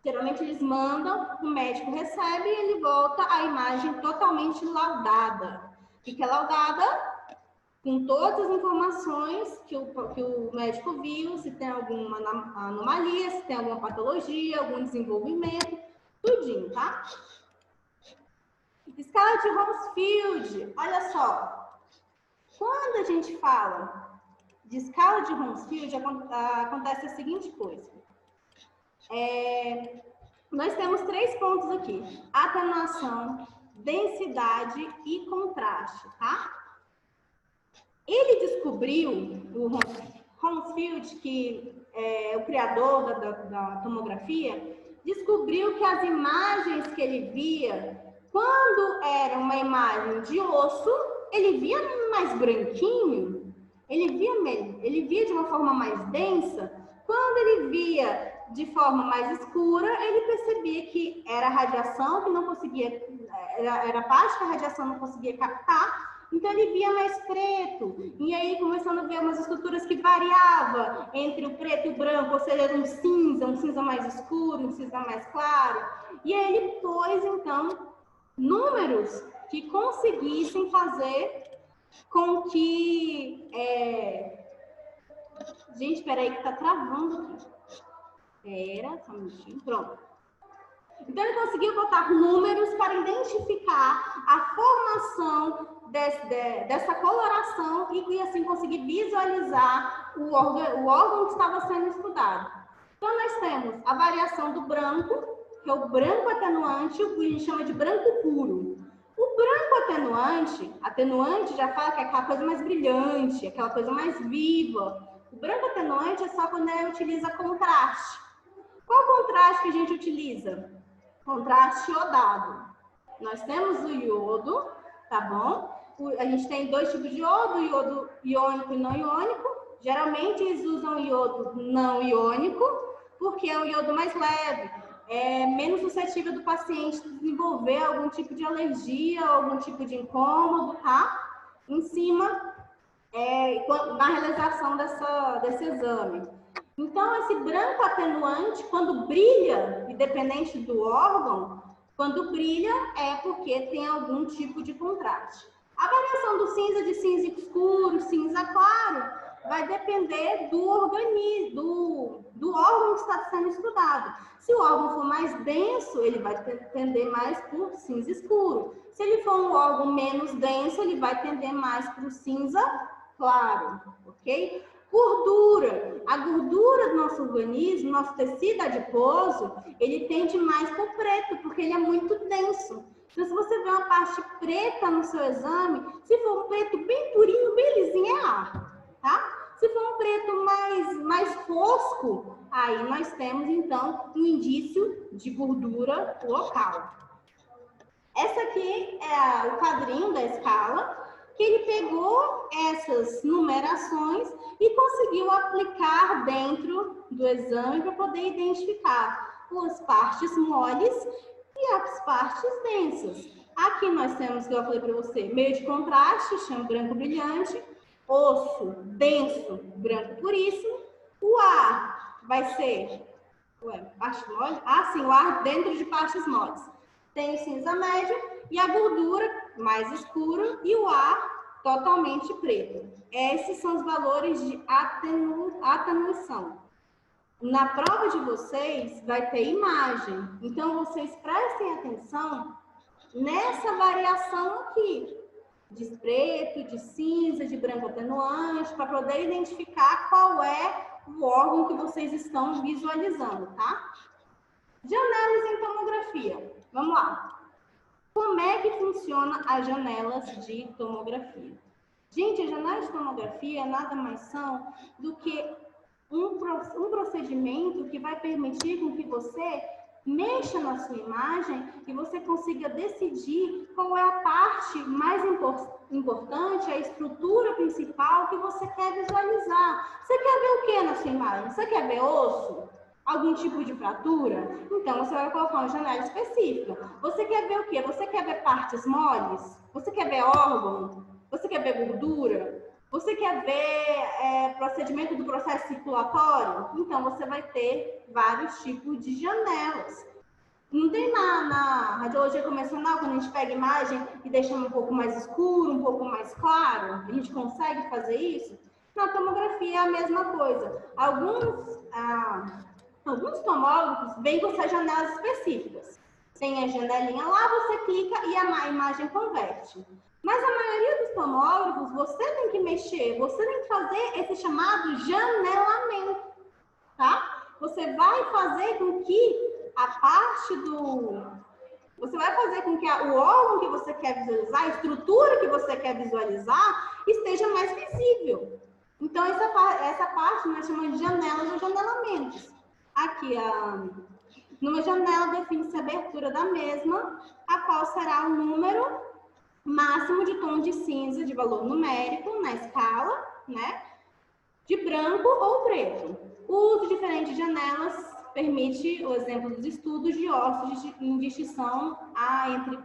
geralmente eles mandam, o médico recebe e ele volta a imagem totalmente laudada. Fica laudada com todas as informações que o médico viu, se tem alguma anomalia, se tem alguma patologia, algum desenvolvimento, tudinho, tá? Escala de Hounsfield, olha só. Quando a gente fala de escala de Hounsfield, acontece a seguinte coisa. Nós temos 3 pontos aqui: atenuação, densidade e contraste, tá? Ele descobriu, o Hounsfield, que é o criador da tomografia, descobriu que as imagens que ele via, quando era uma imagem de osso, ele via mais branquinho, ele via de uma forma mais densa. Quando ele via de forma mais escura, ele percebia que era radiação, que não conseguia, era parte que a radiação não conseguia captar, então ele via mais preto. E aí começando a ver umas estruturas que variavam entre o preto e o branco, ou seja, um cinza mais escuro, um cinza mais claro. E aí ele pôs, então, números que conseguissem fazer com que... Gente, peraí que tá travando aqui. Só um minutinho, pronto. Então, ele conseguiu botar números para identificar a formação dessa coloração e assim, conseguir visualizar o órgão que estava sendo estudado. Então, nós temos a variação do branco, que é o branco atenuante, o que a gente chama de branco puro. O branco atenuante já fala que é aquela coisa mais brilhante, aquela coisa mais viva. O branco atenuante é só quando ele utiliza contraste. Qual contraste que a gente utiliza? Contraste iodado. Nós temos o iodo, tá bom? A gente tem dois tipos de iodo, iodo iônico e não iônico. Geralmente eles usam iodo não iônico, porque é o iodo mais leve, é menos suscetível do paciente desenvolver algum tipo de alergia, algum tipo de incômodo, tá? Em cima, na realização desse exame. Então, esse branco atenuante, quando brilha, independente do órgão, quando brilha é porque tem algum tipo de contraste. A variação do cinza de cinza escuro, cinza claro, vai depender do organismo, do órgão que está sendo estudado. Se o órgão for mais denso, ele vai tender mais por cinza escuro. Se ele for um órgão menos denso, ele vai tender mais para o cinza claro, ok? Gordura. A gordura do nosso organismo, nosso tecido adiposo, ele tende mais para o preto, porque ele é muito denso. Então, se você vê uma parte preta no seu exame, se for um preto bem purinho, bem lisinho, é ar, tá? Se for um preto mais fosco, aí nós temos, então, um indício de gordura local. Essa aqui é o quadrinho da escala, que ele pegou essas numerações e conseguiu aplicar dentro do exame para poder identificar as partes moles e as partes densas. Aqui nós temos, que eu falei para você, meio de contraste, chama branco brilhante, osso denso, branco puríssimo, o ar vai ser, parte mole? Ah, sim, o ar dentro de partes moles. Tem o cinza médio e a gordura mais escura e o ar totalmente preto. Esses são os valores de atenuação. Na prova de vocês vai ter imagem, então vocês prestem atenção nessa variação aqui, de preto, de cinza, de branco atenuante, para poder identificar qual é o órgão que vocês estão visualizando, tá? Janelas em tomografia. Vamos lá. Como é que funciona as janelas de tomografia? Gente, as janelas de tomografia nada mais são do que um procedimento que vai permitir com que você mexa na sua imagem e você consiga decidir qual é a parte mais importante, a estrutura principal que você quer visualizar. Você quer ver o que na sua imagem? Você quer ver osso? Algum tipo de fratura? Então, você vai colocar uma janela específica. Você quer ver o quê? Você quer ver partes moles? Você quer ver órgão? Você quer ver gordura? Você quer ver procedimento do processo circulatório? Então, você vai ter vários tipos de janelas. Não tem na radiologia convencional, quando a gente pega imagem e deixa um pouco mais escuro, um pouco mais claro, a gente consegue fazer isso? Na tomografia é a mesma coisa. Alguns tomógrafos vêm com essas janelas específicas. Tem a janelinha lá, você clica e a imagem converte. Mas a maioria dos tomógrafos, você tem que mexer, você tem que fazer esse chamado janelamento, tá? Você vai fazer com que você vai fazer com que o órgão que você quer visualizar, a estrutura que você quer visualizar, esteja mais visível. Então, essa parte nós chamamos de janelas ou janelamentos. Aqui, numa janela define-se a abertura da mesma, a qual será o número máximo de tom de cinza de valor numérico na escala, né? De branco ou preto. O uso diferente de janelas permite o exemplo dos estudos de ossos em distinção entre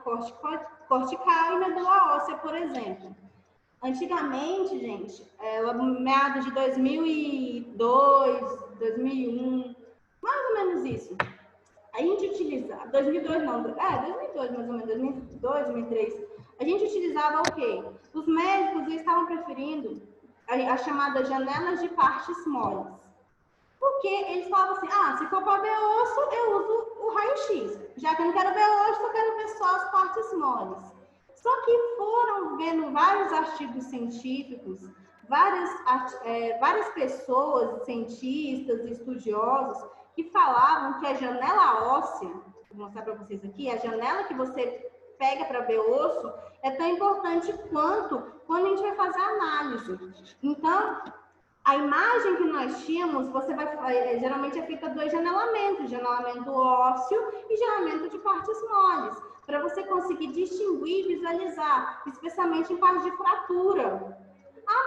cortical e medula óssea, por exemplo. Antigamente, gente, meados de 2002, 2001, mais ou menos isso. A gente utilizava, 2002 não, 2002 mais ou menos, 2002, 2003, a gente utilizava o quê? Os médicos estavam preferindo as chamadas janelas de partes moles. Porque eles falavam assim, se for para ver osso, eu uso o raio-x. Já que eu não quero ver osso, eu quero ver só as partes moles. Só que foram vendo vários artigos científicos, várias pessoas, cientistas, estudiosos, que falavam que a janela óssea, vou mostrar para vocês aqui, a janela que você pega para ver osso, é tão importante quanto quando a gente vai fazer a análise. Então, a imagem que nós tínhamos, geralmente é feita dois janelamentos, janelamento ósseo e janelamento de partes moles, para você conseguir distinguir e visualizar, especialmente em caso de fratura.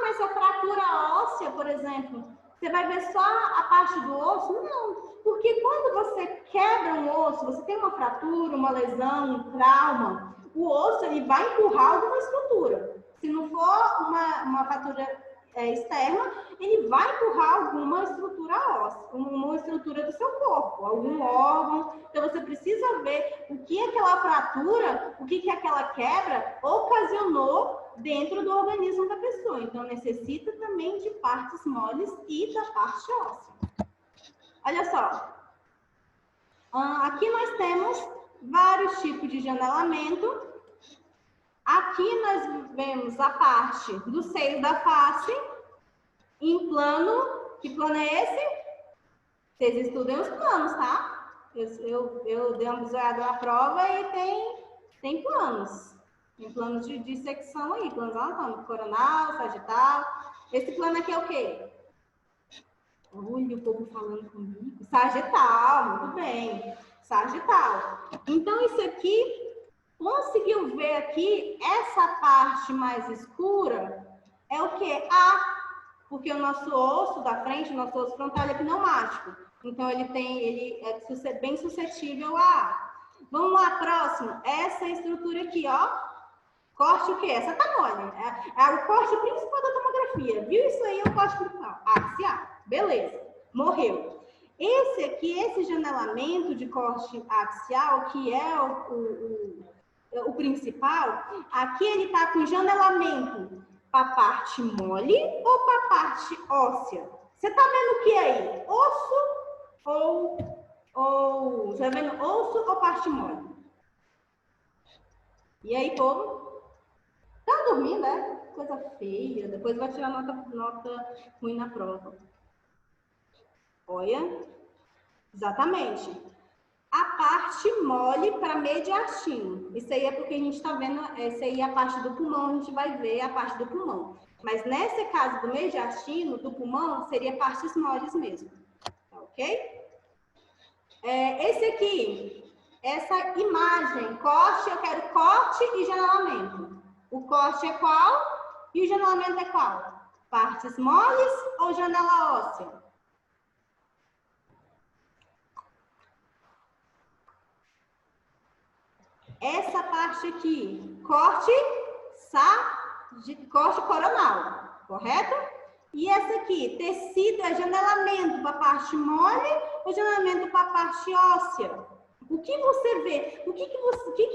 Mas se a fratura óssea, por exemplo, você vai ver só a parte do osso? Não, porque quando você quebra um osso, você tem uma fratura, uma lesão, um trauma, o osso ele vai empurrar alguma estrutura. Se não for uma fratura externa, ele vai empurrar alguma estrutura óssea, uma estrutura do seu corpo, algum órgão. Então, você precisa ver o que aquela fratura, o que aquela quebra ocasionou dentro do organismo da pessoa. Então, necessita também de partes moles e da parte óssea. Olha só. Aqui nós temos vários tipos de janelamento. Aqui nós vemos a parte do seio da face em plano. Que plano é esse? Vocês estudem os planos, tá? Eu dei uma bisoiada na prova e tem planos. Tem planos de secção aí, planos anatômicos, coronal, sagital. Esse plano aqui é o quê? Olha o povo falando comigo. Sagital, muito bem. Sagital. Então, isso aqui... Conseguiu ver aqui, essa parte mais escura é o quê? Porque o nosso osso da frente, o nosso osso frontal é pneumático. Então, ele é bem suscetível a ar. Vamos lá, próximo. Essa estrutura aqui, ó. Corte o quê? Essa tá mole. É o corte principal da tomografia. Viu isso aí? É o corte principal. Axial. Beleza. Morreu. Esse aqui, esse janelamento de corte axial, que é o principal, aqui ele está com janelamento para a parte mole ou para a parte óssea? Você está vendo o que aí? Osso ou... Você está vendo osso ou parte mole? E aí, povo? Tá dormindo, é? Coisa feia. Depois vai tirar nota ruim na prova. Olha. Exatamente. A parte mole para mediastino. Isso aí é porque a gente está vendo, essa aí é a parte do pulmão, a gente vai ver a parte do pulmão. Mas nesse caso do mediastino, do pulmão, seria partes moles mesmo. Tá ok? Esse aqui, essa imagem, corte, eu quero corte e janelamento. O corte é qual? E o janelamento é qual? Partes moles ou janela óssea? Essa parte aqui, corte coronal, correto? E essa aqui, tecido é janelamento para a parte mole ou janelamento para a parte óssea? O que você vê? O que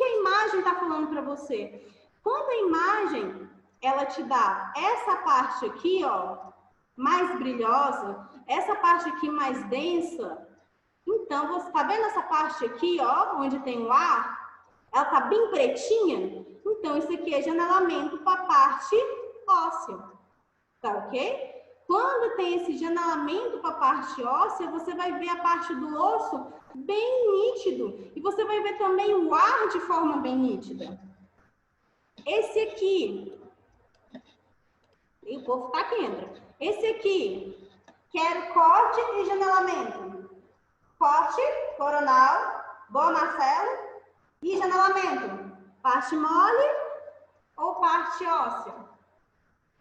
a imagem está falando para você? Quando a imagem, ela te dá essa parte aqui, ó, mais brilhosa, essa parte aqui mais densa, então, você está vendo essa parte aqui, ó, onde tem o ar? Ela tá bem pretinha? Então, isso aqui é janelamento para a parte óssea. Tá ok? Quando tem esse janelamento para a parte óssea, você vai ver a parte do osso bem nítido. E você vai ver também o ar de forma bem nítida. Esse aqui... E o povo tá que entra. Esse aqui, quero corte e janelamento. Corte, coronal, boa Marcelo. E janelamento, parte mole ou parte óssea?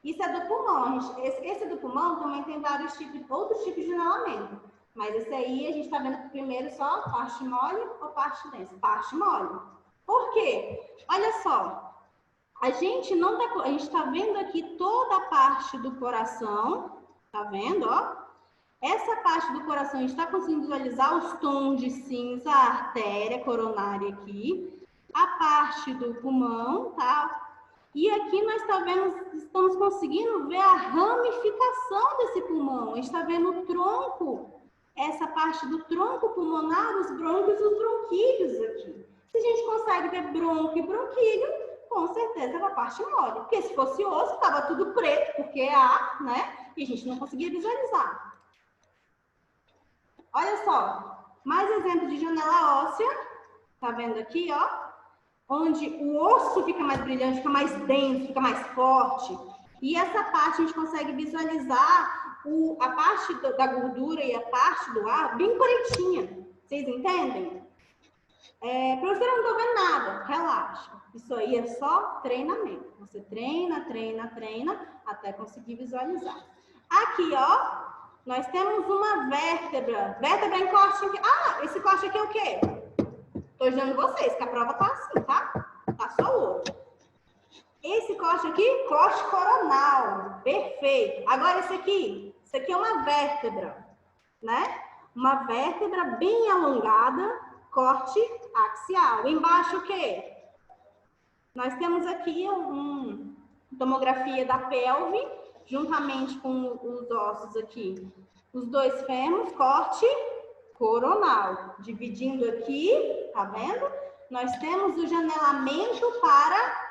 Isso é do pulmão. Esse do pulmão também tem vários outros tipos de janelamento. Mas esse aí a gente está vendo primeiro só parte mole ou parte densa? Parte mole. Por quê? Olha só. A gente está vendo aqui toda a parte do coração. Tá vendo, ó? Essa parte do coração, a gente está conseguindo visualizar os tons de cinza, a artéria coronária aqui, a parte do pulmão, tá? E aqui nós estamos conseguindo ver a ramificação desse pulmão. A gente está vendo o tronco, essa parte do tronco pulmonar, os brônquios e os bronquílios aqui. Se a gente consegue ver bronco e bronquílio, com certeza é a parte mole. Porque se fosse osso, estava tudo preto, porque é ar, né? E a gente não conseguia visualizar. Olha só, mais exemplo de janela óssea, tá vendo aqui, ó? Onde o osso fica mais brilhante, fica mais denso, fica mais forte. E essa parte a gente consegue visualizar a parte da gordura e a parte do ar bem pretinha. Vocês entendem? Professora, eu não tô vendo nada. Relaxa. Isso aí é só treinamento. Você treina, treina, treina, até conseguir visualizar. Aqui, ó. Nós temos uma vértebra. Vértebra em corte. Ah, esse corte aqui é o quê? Estou dizendo vocês que a prova tá assim, tá? Tá só o outro. Esse corte aqui, corte coronal. Perfeito. Agora esse aqui. Isso aqui é uma vértebra, né? Uma vértebra bem alongada, corte axial. Embaixo o quê? Nós temos aqui uma tomografia da pelve, juntamente com os ossos aqui, os dois fêmurs, corte coronal. Dividindo aqui, tá vendo? Nós temos o janelamento para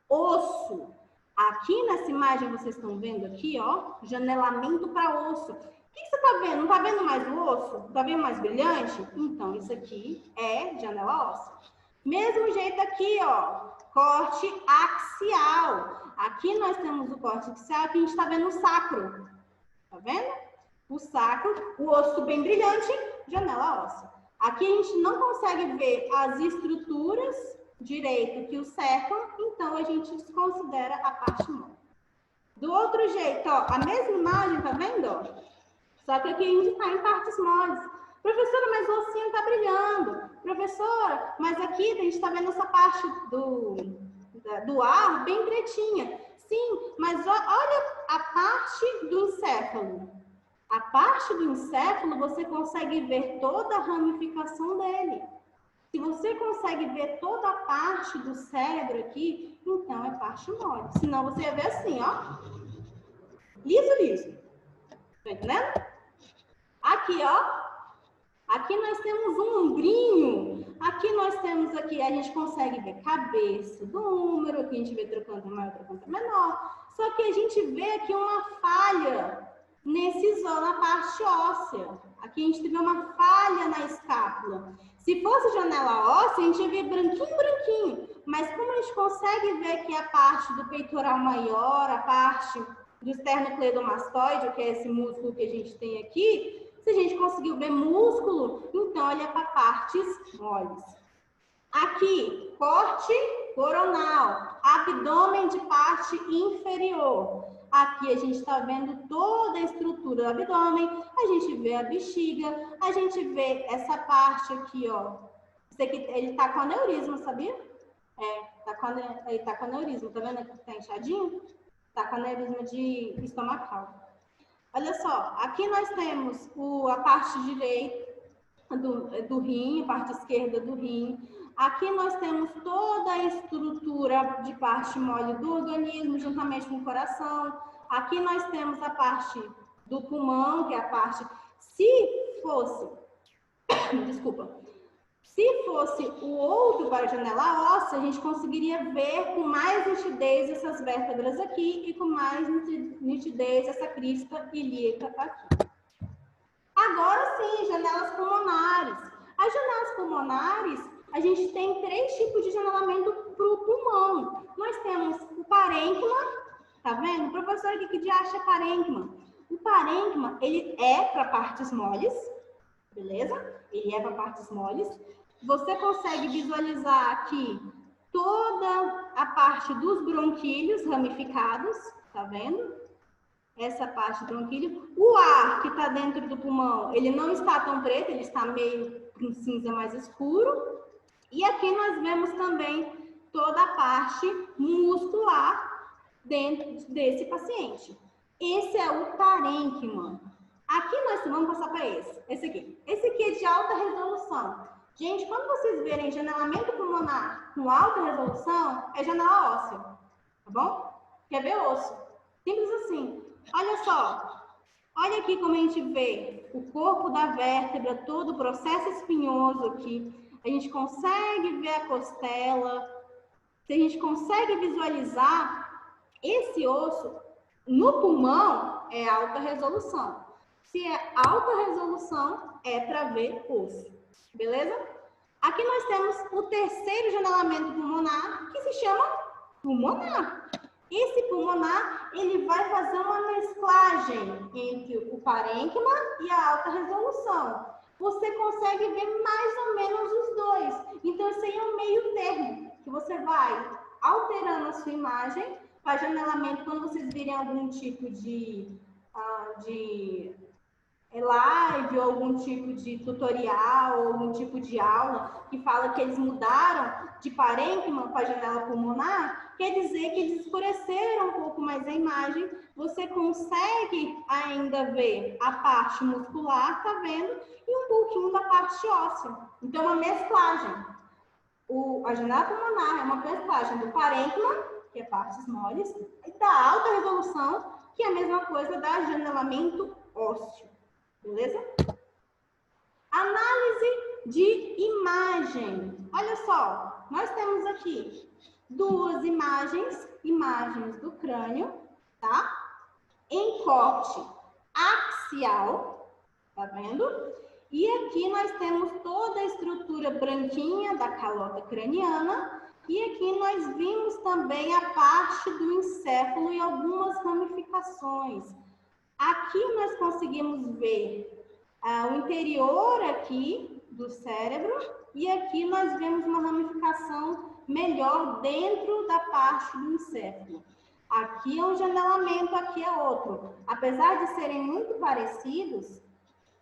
osso. Aqui nessa imagem, vocês estão vendo aqui, ó, janelamento para osso. O que você tá vendo? Não tá vendo mais o osso? Tá vendo mais brilhante? Então, isso aqui é janela óssea. Mesmo jeito aqui, ó, corte axial. Aqui nós temos o corte axial, que a gente está vendo o sacro. Tá vendo? O sacro, o osso bem brilhante, janela óssea. Aqui a gente não consegue ver as estruturas direito que o cercam, então a gente desconsidera a parte mole. Do outro jeito, ó, a mesma imagem, tá vendo? Só que aqui a gente está em partes moles. Professora, mas o ossinho está brilhando. Professora, mas aqui a gente está vendo essa parte do ar bem pretinha. Sim, mas olha a parte do encéfalo. A parte do encéfalo, você consegue ver toda a ramificação dele. Se você consegue ver toda a parte do cérebro aqui, então é parte mole. Senão você ia ver assim, ó. Liso, liso. Tá entendendo? Aqui, ó. Aqui nós temos um ombrinho. Aqui nós temos aqui, a gente consegue ver cabeça do úmero. Aqui a gente vê trocânter maior, trocânter menor. Só que a gente vê aqui uma falha na parte óssea. Aqui a gente vê uma falha na escápula. Se fosse janela óssea, a gente ia ver branquinho, branquinho. Mas como a gente consegue ver que a parte do peitoral maior, a parte do esternocleidomastoide, que é esse músculo que a gente tem aqui, se a gente conseguiu ver músculo, então ele é para partes moles. Aqui, corte coronal, abdômen de parte inferior. Aqui a gente está vendo toda a estrutura do abdômen, a gente vê a bexiga, a gente vê essa parte aqui, ó. Isso aqui, ele tá com aneurisma, sabia? Ele tá com aneurisma, tá vendo que tá inchadinho? Tá com aneurisma estomacal. Olha só, aqui nós temos a parte direita do rim, a parte esquerda do rim. Aqui nós temos toda a estrutura de parte mole do organismo, juntamente com o coração. Aqui nós temos a parte do pulmão, que é a parte... Se fosse o outro para a janela óssea, a gente conseguiria ver com mais nitidez essas vértebras aqui e com mais nitidez essa crista ilíaca aqui. Agora sim, janelas pulmonares. As janelas pulmonares, a gente tem 3 tipos de janelamento para o pulmão. Nós temos o parênquima, tá vendo? Professor, o que de acha é parênquima? O parênquima, ele é para partes moles, beleza? Ele é para partes moles. Você consegue visualizar aqui toda a parte dos bronquílios ramificados, tá vendo? Essa parte do bronquílio. O ar que está dentro do pulmão, ele não está tão preto, ele está meio um cinza mais escuro. E aqui nós vemos também toda a parte muscular dentro desse paciente. Esse é o parênquima. Aqui nós vamos passar para esse aqui. Esse aqui é de alta resolução. Gente, quando vocês verem janelamento pulmonar com alta resolução, é janela óssea, tá bom? Quer ver osso? Simples assim. Olha só. Olha aqui como a gente vê o corpo da vértebra, todo o processo espinhoso aqui. A gente consegue ver a costela. Se a gente consegue visualizar esse osso no pulmão, é alta resolução. Se é alta resolução, é para ver osso. Beleza? Aqui nós temos o terceiro janelamento pulmonar, que se chama pulmonar. Esse pulmonar, ele vai fazer uma mesclagem entre o parênquima e a alta resolução. Você consegue ver mais ou menos os dois. Então, esse aí é um meio termo, que você vai alterando a sua imagem para janelamento, quando vocês virem algum tipo de live ou algum tipo de tutorial ou algum tipo de aula que fala que eles mudaram de parênquima para janela pulmonar, quer dizer que eles escureceram um pouco mais a imagem, você consegue ainda ver a parte muscular, tá vendo? E um pouquinho da parte óssea. Então, uma mesclagem. A janela pulmonar é uma mesclagem do parênquima, que é partes moles, e da alta resolução, que é a mesma coisa da janelamento ósseo. Beleza? Análise de imagem. Olha só, nós temos aqui duas imagens do crânio, tá? Em corte axial, tá vendo? E aqui nós temos toda a estrutura branquinha da calota craniana. E aqui nós vimos também a parte do encéfalo e algumas ramificações. Aqui nós conseguimos ver o interior aqui do cérebro e aqui nós vemos uma ramificação melhor dentro da parte do encéfalo. Aqui é um janelamento, aqui é outro. Apesar de serem muito parecidos,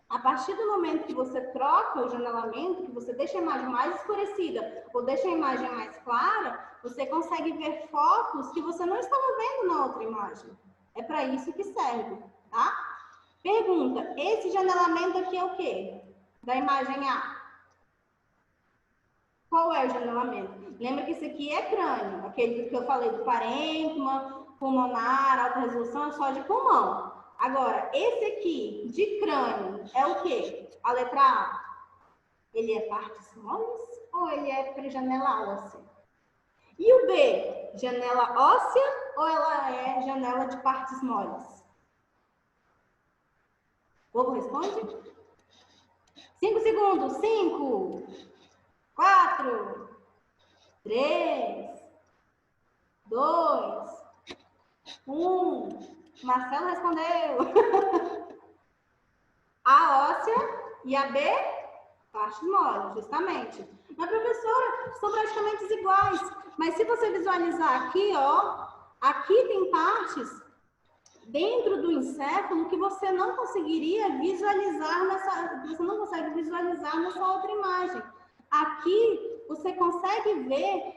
a partir do momento que você troca o janelamento, que você deixa a imagem mais escurecida ou deixa a imagem mais clara, você consegue ver focos que você não estava vendo na outra imagem. É para isso que serve. Tá? Pergunta, esse janelamento aqui é o quê? Da imagem A. Qual é o janelamento? Lembra que esse aqui é crânio, aquele que eu falei do parênquima, pulmonar, alta resolução, é só de pulmão. Agora, esse aqui, de crânio, é o quê? A letra A. Ele é partes moles ou ele é para janela óssea? E o B, janela óssea ou ela é janela de partes moles? O povo responde? 5 segundos. 5, 4, 3, 2, 1. Marcelo respondeu. A óssea e a B, partes moles, justamente. Mas, professora, são praticamente iguais. Mas se você visualizar aqui, ó, aqui tem partes dentro do encéfalo que você não conseguiria visualizar você não consegue visualizar nessa outra imagem. Aqui você consegue ver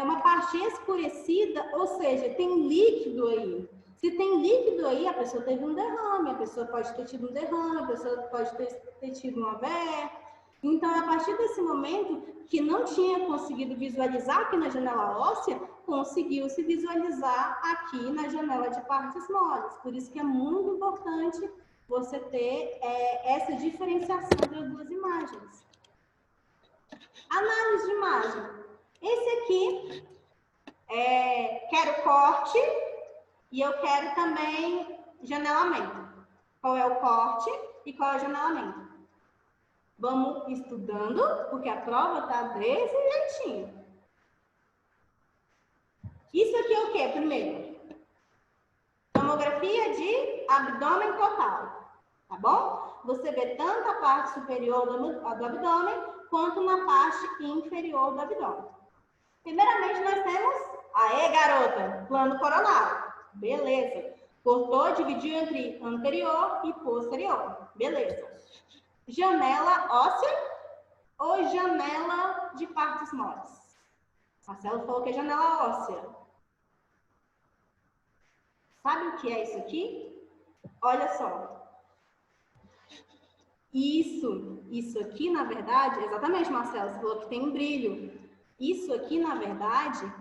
uma parte escurecida, ou seja, tem líquido aí. Se tem líquido aí, a pessoa teve um derrame, a pessoa pode ter tido um derrame, a pessoa pode ter tido um AVE. Então, a partir desse momento que não tinha conseguido visualizar aqui na janela óssea, conseguiu se visualizar aqui na janela de partes moles. Por isso que é muito importante você ter essa diferenciação entre as duas imagens. Análise de imagem. Esse aqui, quero corte e eu quero também janelamento. Qual é o corte e qual é o janelamento? Vamos estudando, porque a prova está desse jeitinho. Isso aqui é o quê, primeiro? Tomografia de abdômen total, tá bom? Você vê tanto a parte superior do abdômen, quanto na parte inferior do abdômen. Primeiramente, nós temos, aê, garota, plano coronal. Beleza. Cortou, dividiu entre anterior e posterior. Beleza. Janela óssea ou janela de partes moles? Marcelo falou que é janela óssea. Sabe o que é isso aqui? Olha só. Isso aqui, na verdade, exatamente, Marcelo, você falou que tem um brilho. Isso aqui, na verdade,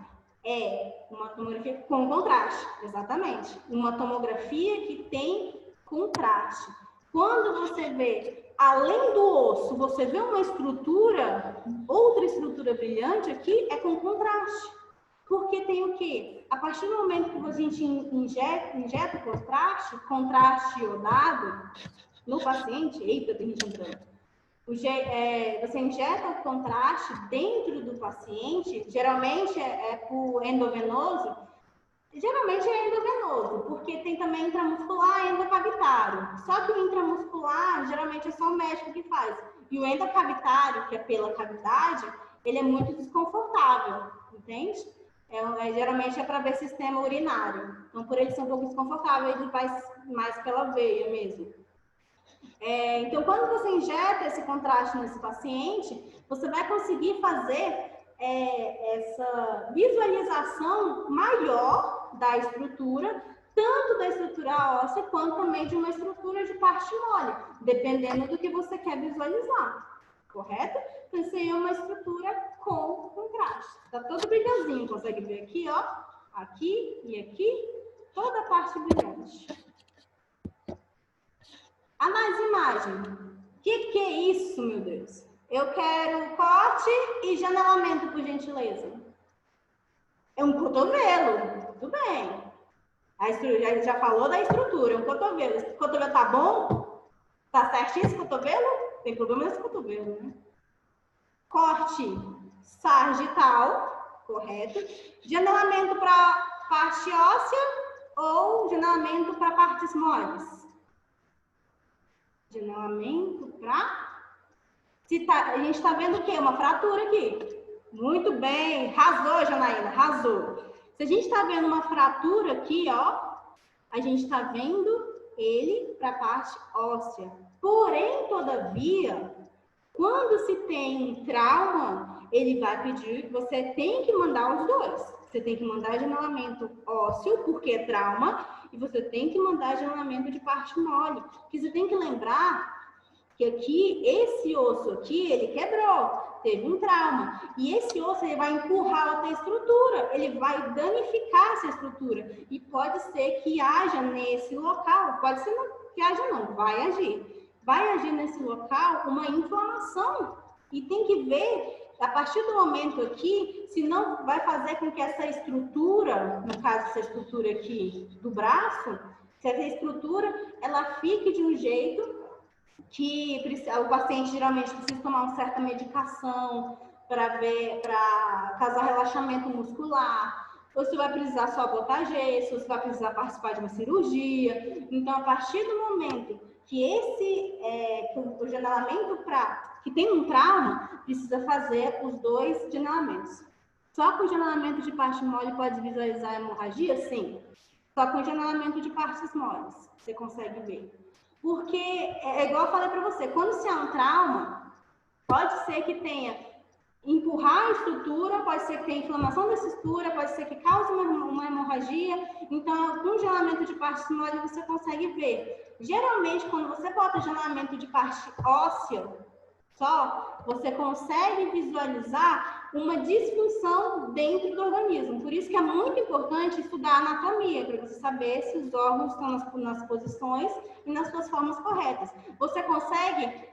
é uma tomografia com contraste, exatamente. Uma tomografia que tem contraste. Quando você vê, além do osso, você vê uma estrutura, outra estrutura brilhante aqui, é com contraste. Porque tem o quê? A partir do momento que a gente injeta o contraste iodado no paciente, eita, tem gente entrando. Você injeta o contraste dentro do paciente, geralmente é por endovenoso, geralmente é endovenoso, porque tem também intramuscular e endocavitário. Só que o intramuscular, geralmente é só o médico que faz. E o endocavitário, que é pela cavidade, ele é muito desconfortável, entende? Geralmente é para ver sistema urinário. Então, por ele ser um pouco desconfortável, ele vai mais pela veia mesmo. Então, quando você injeta esse contraste nesse paciente, você vai conseguir fazer essa visualização maior da estrutura, tanto da estrutura óssea, quanto também de uma estrutura de parte mole, dependendo do que você quer visualizar, correto? Então, isso aí é uma estrutura com contraste. Tá todo brilhosinho, consegue ver aqui, ó, aqui e aqui, toda a parte brilhante. Análise de imagem. O que é isso, meu Deus? Eu quero corte e janelamento, por gentileza. É um cotovelo. Tudo bem. Já falou da estrutura, é um cotovelo. Esse cotovelo tá bom? Tá certinho esse cotovelo? Tem problema nesse cotovelo, né? Corte sagital, correto. Janelamento para parte óssea ou janelamento para partes moles? Janelamento para... a gente está vendo o quê? Uma fratura aqui. Muito bem. Arrasou, Janaína. Arrasou. Se a gente está vendo uma fratura aqui, ó, a gente está vendo ele para a parte óssea. Porém, todavia, quando se tem um trauma, ele vai pedir, você tem que mandar os dois. Você tem que mandar janelamento ósseo, porque é trauma, e você tem que mandar janelamento de parte mole. Porque você tem que lembrar que aqui, esse osso aqui, ele quebrou, teve um trauma. E esse osso, ele vai empurrar outra estrutura, ele vai danificar essa estrutura. E pode ser que haja nesse local, pode ser que haja não, vai agir. Vai agir nesse local uma inflamação. E tem que ver, a partir do momento aqui, se não vai fazer com que essa estrutura, no caso, essa estrutura aqui do braço, se essa estrutura, ela fique de um jeito que o paciente geralmente precisa tomar uma certa medicação para causar relaxamento muscular, ou se vai precisar só botar gesso, ou se vai precisar participar de uma cirurgia. Então, a partir do momento que o janelamento que tem um trauma, precisa fazer os dois janelamentos. Só com o janelamento de parte mole pode visualizar a hemorragia? Sim. Só com o janelamento de partes moles você consegue ver. Porque, é igual eu falei para você, quando se há um trauma, pode ser que tenha empurrar a estrutura, pode ser que tenha inflamação da estrutura, pode ser que cause uma hemorragia. Então, com janelamento de partes moles você consegue ver. Geralmente, quando você bota janelamento de parte óssea só, você consegue visualizar uma disfunção dentro do organismo. Por isso que é muito importante estudar anatomia, para você saber se os órgãos estão nas posições e nas suas formas corretas. Você consegue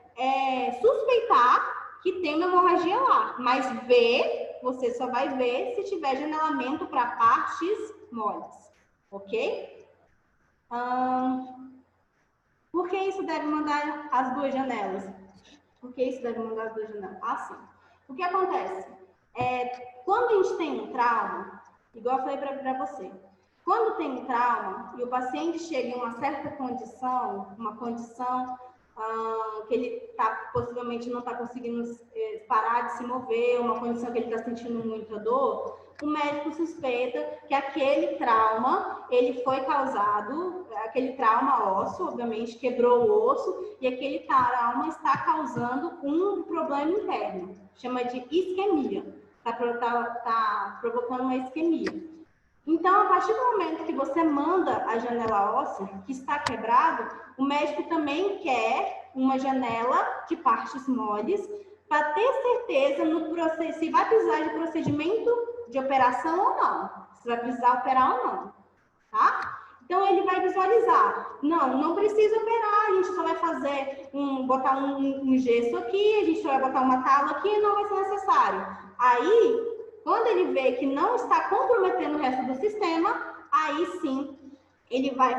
suspeitar que tem uma hemorragia lá, mas você só vai ver se tiver janelamento para partes moles, ok? Por que isso deve mandar as duas janelas? Por que isso deve mandar as duas janelas? Assim, o que acontece? Quando a gente tem um trauma, igual eu falei para você, quando tem um trauma e o paciente chega em uma certa condição, uma condição que ele possivelmente não está conseguindo parar de se mover, uma condição que ele está sentindo muita dor, o médico suspeita que aquele trauma, ele foi causado, aquele trauma ósseo, obviamente, quebrou o osso, e aquele trauma está causando um problema interno, chama de isquemia, está provocando uma isquemia. Então, a partir do momento que você manda a janela óssea, que está quebrado, o médico também quer uma janela de partes moles para ter certeza no processo, se vai precisar de procedimento de operação ou não, se vai precisar operar ou não, tá? Então, ele vai visualizar. Não precisa operar, a gente só vai fazer botar um gesso aqui, a gente só vai botar uma tábua aqui, não vai ser necessário. Aí, quando ele vê que não está comprometendo o resto do sistema, aí sim, ele vai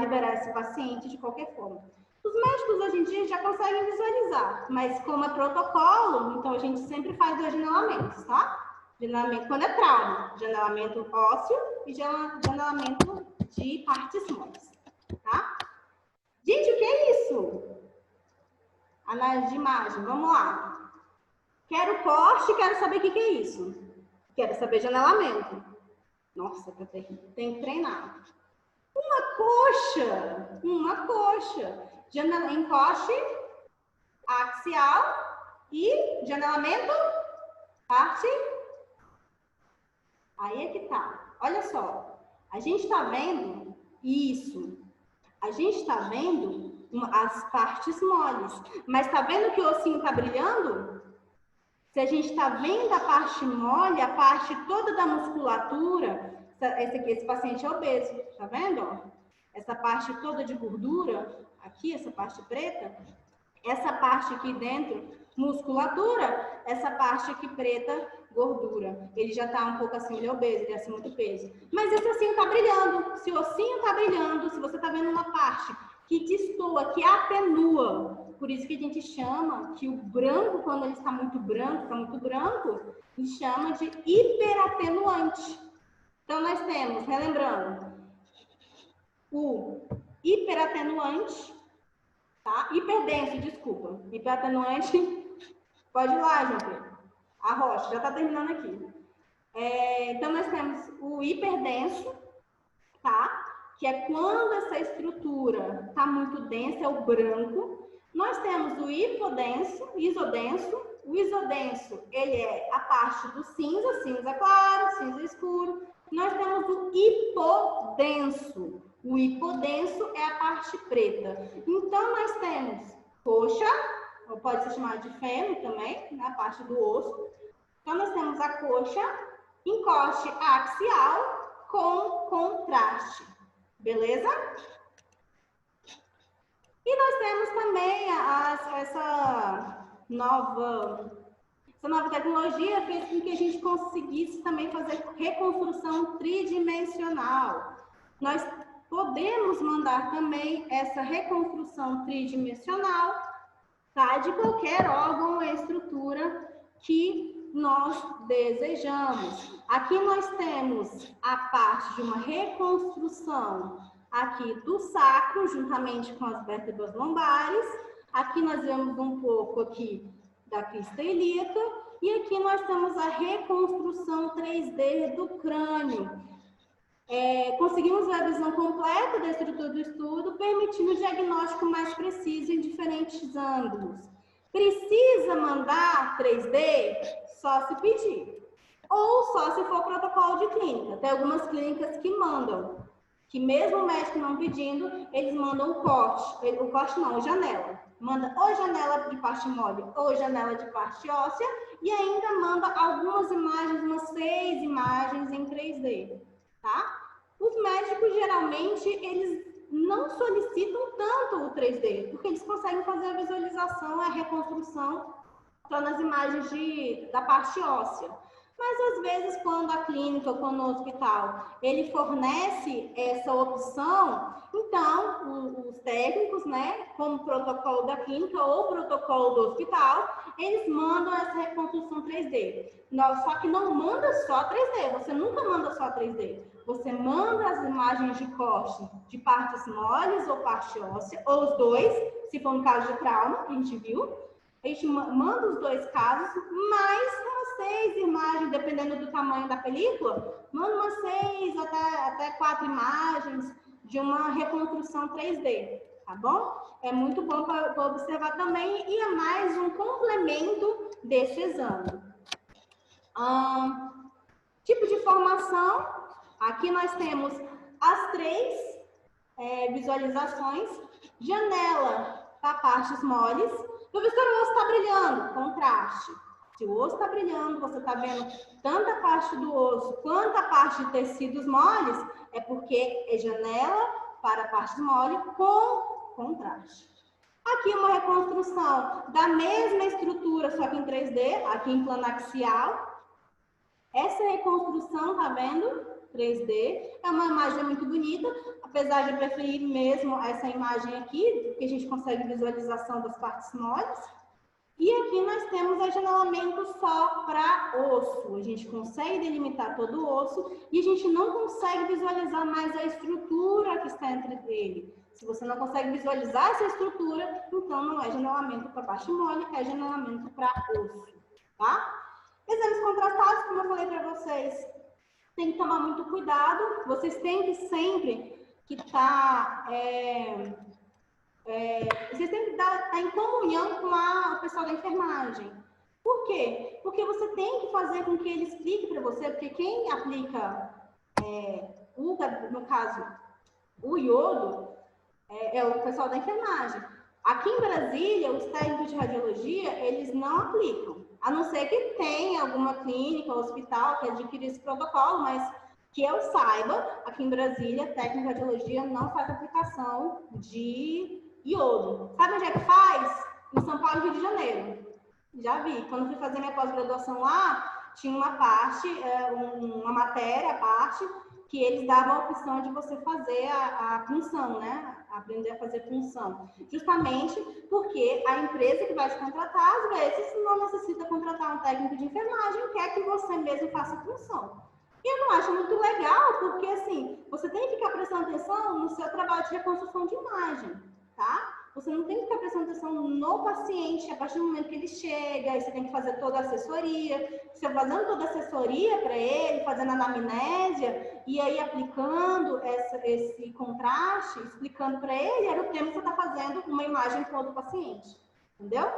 liberar esse paciente de qualquer forma. Os médicos hoje em dia já conseguem visualizar, mas como é protocolo, então a gente sempre faz dois janelamentos, tá? Janelamento quando é trauma, janelamento ósseo e janelamento de partes moles, tá? Gente, o que é isso? Análise de imagem, vamos lá. Quero corte, quero saber o que é isso. Quero saber janelamento. Nossa, tem que treinar. Uma coxa. Encoste axial e janelamento parte. Aí é que tá. Olha só. A gente está vendo isso. A gente está vendo as partes moles. Mas tá vendo que o ossinho tá brilhando? Se a gente está vendo a parte mole, a parte toda da musculatura, esse paciente é obeso, tá vendo? Essa parte toda de gordura, aqui, essa parte preta, essa parte aqui dentro, musculatura, essa parte aqui preta, gordura. Ele já tá um pouco assim, ele é obeso, ele é acima do peso. Mas esse ossinho tá brilhando. Se o ossinho tá brilhando, se você tá vendo uma parte que destoa, que atenua, por isso que a gente chama que o branco, quando ele está muito branco, a gente chama de hiperatenuante. Então, nós temos, relembrando, o hiperatenuante, tá? Hiperdenso, desculpa. Hiperatenuante, pode ir lá, João Pedro. A rocha, já está terminando aqui. Então, nós temos o hiperdenso, tá? Que é quando essa estrutura está muito densa, é o branco. Nós temos o isodenso. O isodenso, ele é a parte do cinza, cinza claro, cinza escuro. Nós temos o hipodenso. O hipodenso é a parte preta. Então, nós temos coxa, ou pode ser chamado de fêmur também, na parte do osso. Então, nós temos a coxa, encoste axial com contraste. Beleza? E nós temos também essa nova tecnologia fez com que a gente conseguisse também fazer reconstrução tridimensional. Nós podemos mandar também essa reconstrução tridimensional, tá? De qualquer órgão ou estrutura que nós desejamos. Aqui nós temos a parte de uma reconstrução aqui do sacro, juntamente com as vértebras lombares. Aqui nós vemos um pouco aqui da crista ilíaca. E aqui nós temos a reconstrução 3D do crânio. Conseguimos ver a visão completa da estrutura do estudo, permitindo o diagnóstico mais preciso em diferentes ângulos. Precisa mandar 3D? Só se pedir. Ou só se for protocolo de clínica. Tem algumas clínicas que mandam, que mesmo o médico não pedindo, eles mandam o corte. O corte não, janela. Manda ou janela de parte mole ou janela de parte óssea e ainda manda algumas imagens, umas 6 imagens em 3D, tá? Os médicos, geralmente, eles não solicitam tanto o 3D, porque eles conseguem fazer a visualização, a reconstrução só nas imagens da parte óssea. Mas, às vezes, quando a clínica, quando o hospital, ele fornece essa opção, então, os técnicos, né, como protocolo da clínica ou protocolo do hospital, eles mandam essa reconstrução 3D. Só que não manda só 3D, você nunca manda só 3D. Você manda as imagens de corte de partes moles ou parte óssea, ou os dois, se for um caso de trauma, que a gente viu. A gente manda os 2 casos, mais umas 6 imagens, dependendo do tamanho da película, manda umas 6 até 4 imagens de uma reconstrução 3D, tá bom? É muito bom para observar também e é mais um complemento desse exame. Tipo de formação, aqui nós temos as 3 visualizações. Janela para partes moles. Professor, o osso está brilhando. Contraste. Se o osso está brilhando, você está vendo tanto a parte do osso quanto a parte de tecidos moles, é porque é janela para partes moles com contraste. Aqui uma reconstrução da mesma estrutura, só que em 3D, aqui em plano axial. Essa reconstrução, tá vendo? 3D. É uma imagem muito bonita, apesar de eu preferir mesmo essa imagem aqui, porque a gente consegue visualização das partes moles. E aqui nós temos agenelamento só para osso. A gente consegue delimitar todo o osso e a gente não consegue visualizar mais a estrutura que está entre ele. Se você não consegue visualizar essa estrutura, então não é agenelamento para parte mole, é agenelamento para osso, tá? Exames contrastados, como eu falei para vocês, tem que tomar muito cuidado. Vocês têm que sempre estar vocês têm que estar em comunhão com o pessoal da enfermagem. Por quê? Porque você tem que fazer com que ele explique para você, porque quem aplica, no caso, o iodo, é o pessoal da enfermagem. Aqui em Brasília, os técnicos de radiologia, eles não aplicam. A não ser que tenha alguma clínica ou hospital que adquire esse protocolo, mas que eu saiba, aqui em Brasília, técnico de radiologia não faz aplicação de iodo. Sabe onde é que faz? Em São Paulo e Rio de Janeiro. Já vi. Quando fui fazer minha pós-graduação lá, tinha uma parte, uma matéria, a parte, que eles davam a opção de você fazer a punção, né? Aprender a fazer punção. Justamente porque a empresa que vai te contratar, às vezes, não necessita contratar um técnico de enfermagem, quer que você mesmo faça a punção. E eu não acho muito legal, porque, assim, você tem que ficar prestando atenção no seu trabalho de reconstrução de imagem, tá? Você não tem que ficar prestando atenção no paciente a partir do momento que ele chega, aí você tem que fazer toda a assessoria. Você fazendo toda a assessoria para ele, fazendo a anamnésia, e aí aplicando esse contraste, explicando para ele, era o tempo que você está fazendo uma imagem com outro paciente, entendeu?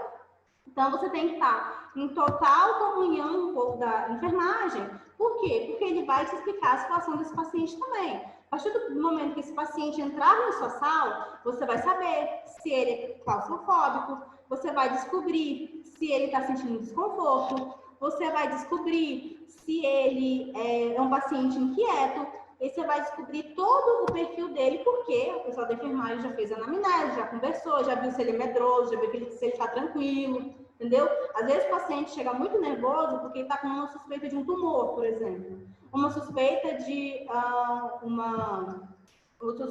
Então, você tem que estar em total comunhão com da enfermagem. Por quê? Porque ele vai te explicar a situação desse paciente também. A partir do momento que esse paciente entrar na sua sala, você vai saber se ele é claustrofóbico, você vai descobrir se ele está sentindo desconforto, você vai descobrir se ele é um paciente inquieto, e você vai descobrir todo o perfil dele, porque o pessoal da enfermagem já fez anamnese, já conversou, já viu se ele é medroso, já viu se ele está tranquilo, entendeu? Às vezes o paciente chega muito nervoso porque ele está com uma suspeita de um tumor, por exemplo. Uma suspeita de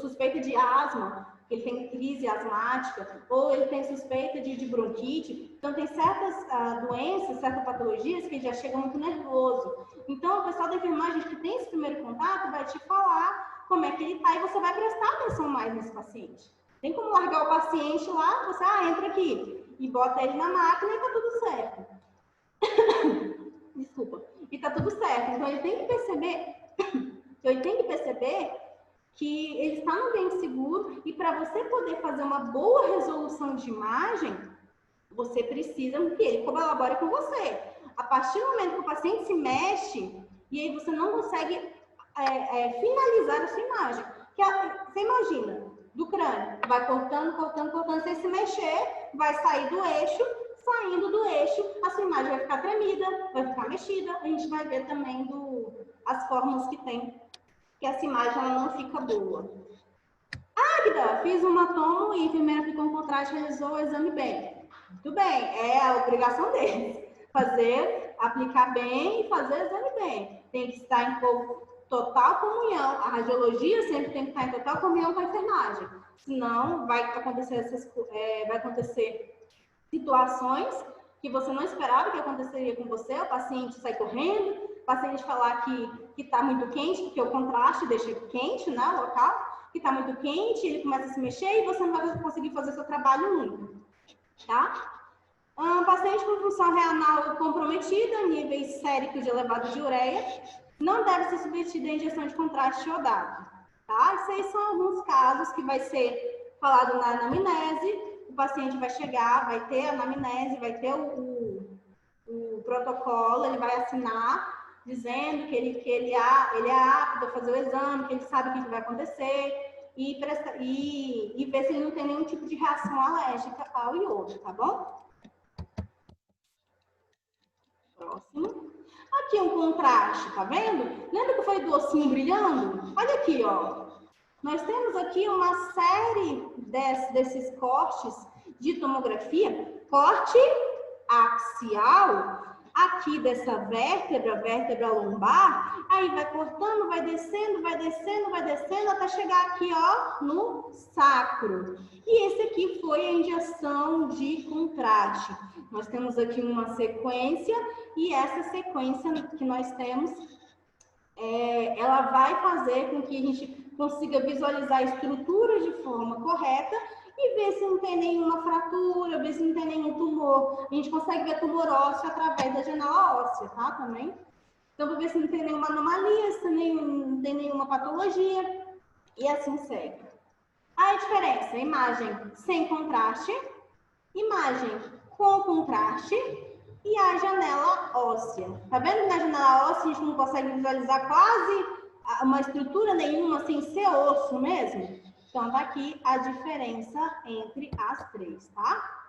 suspeita de asma, ele tem crise asmática, ou ele tem suspeita de bronquite. Então, tem certas doenças, certas patologias que ele já chega muito nervoso. Então, o pessoal da enfermagem que tem esse primeiro contato vai te falar como é que ele está e você vai prestar atenção mais nesse paciente. Tem como largar o paciente lá, você entra aqui e bota ele na máquina e tá tudo certo. Desculpa. E tá tudo certo. Então, ele tem que perceber que ele está num ambiente seguro e para você poder fazer uma boa resolução de imagem, você precisa que ele colabore com você. A partir do momento que o paciente se mexe e aí você não consegue finalizar a sua imagem. Você imagina, do crânio, vai cortando, sem se mexer, vai sair do eixo, saindo do eixo, a sua imagem vai ficar tremida, vai ficar mexida, a gente vai ver também as formas que tem, que essa imagem ela não fica boa. Águida, fiz uma tomo e a enfermeira aplicou um contraste, realizou o exame bem. Muito bem, é a obrigação deles. Aplicar bem e fazer o exame bem. Tem que estar em total comunhão. A radiologia sempre tem que estar em total comunhão com a enfermagem. Senão, vai acontecer situações que você não esperava que aconteceria com você. O paciente sai correndo, o paciente falar que está muito quente, porque o contraste deixa quente, né, o local. que está muito quente, ele começa a se mexer e você não vai conseguir fazer seu trabalho nunca, tá? Paciente com função renal comprometida, níveis séricos de elevado de ureia, não deve ser submetido à injeção de contraste iodado, tá? Esses aí são alguns casos que vai ser falado na anamnese. O paciente vai chegar, vai ter a anamnese, vai ter o protocolo, ele vai assinar dizendo que ele é apto a fazer o exame, que ele sabe o que vai acontecer e ver se ele não tem nenhum tipo de reação alérgica ao iodo, tá bom? Próximo. Aqui um contraste, tá vendo? Lembra que foi do ossinho brilhando? Olha aqui, ó. Nós temos aqui uma série desses cortes de tomografia. Corte axial, aqui dessa vértebra lombar, aí vai cortando, vai descendo, vai descendo, vai descendo, até chegar aqui, ó, no sacro. E esse aqui foi a injeção de contraste. Nós temos aqui uma sequência, e essa sequência que nós temos, ela vai fazer com que a gente consiga visualizar a estrutura de forma correta e ver se não tem nenhuma fratura, ver se não tem nenhum tumor. A gente consegue ver tumor ósseo através da janela óssea, tá? Também. Então, para ver se não tem nenhuma anomalia, se não tem nenhuma patologia, e assim segue. A diferença, imagem sem contraste, imagem com contraste e a janela óssea. Tá vendo que na janela óssea a gente não consegue visualizar quase uma estrutura nenhuma sem ser osso mesmo? Então, tá aqui a diferença entre as três, tá?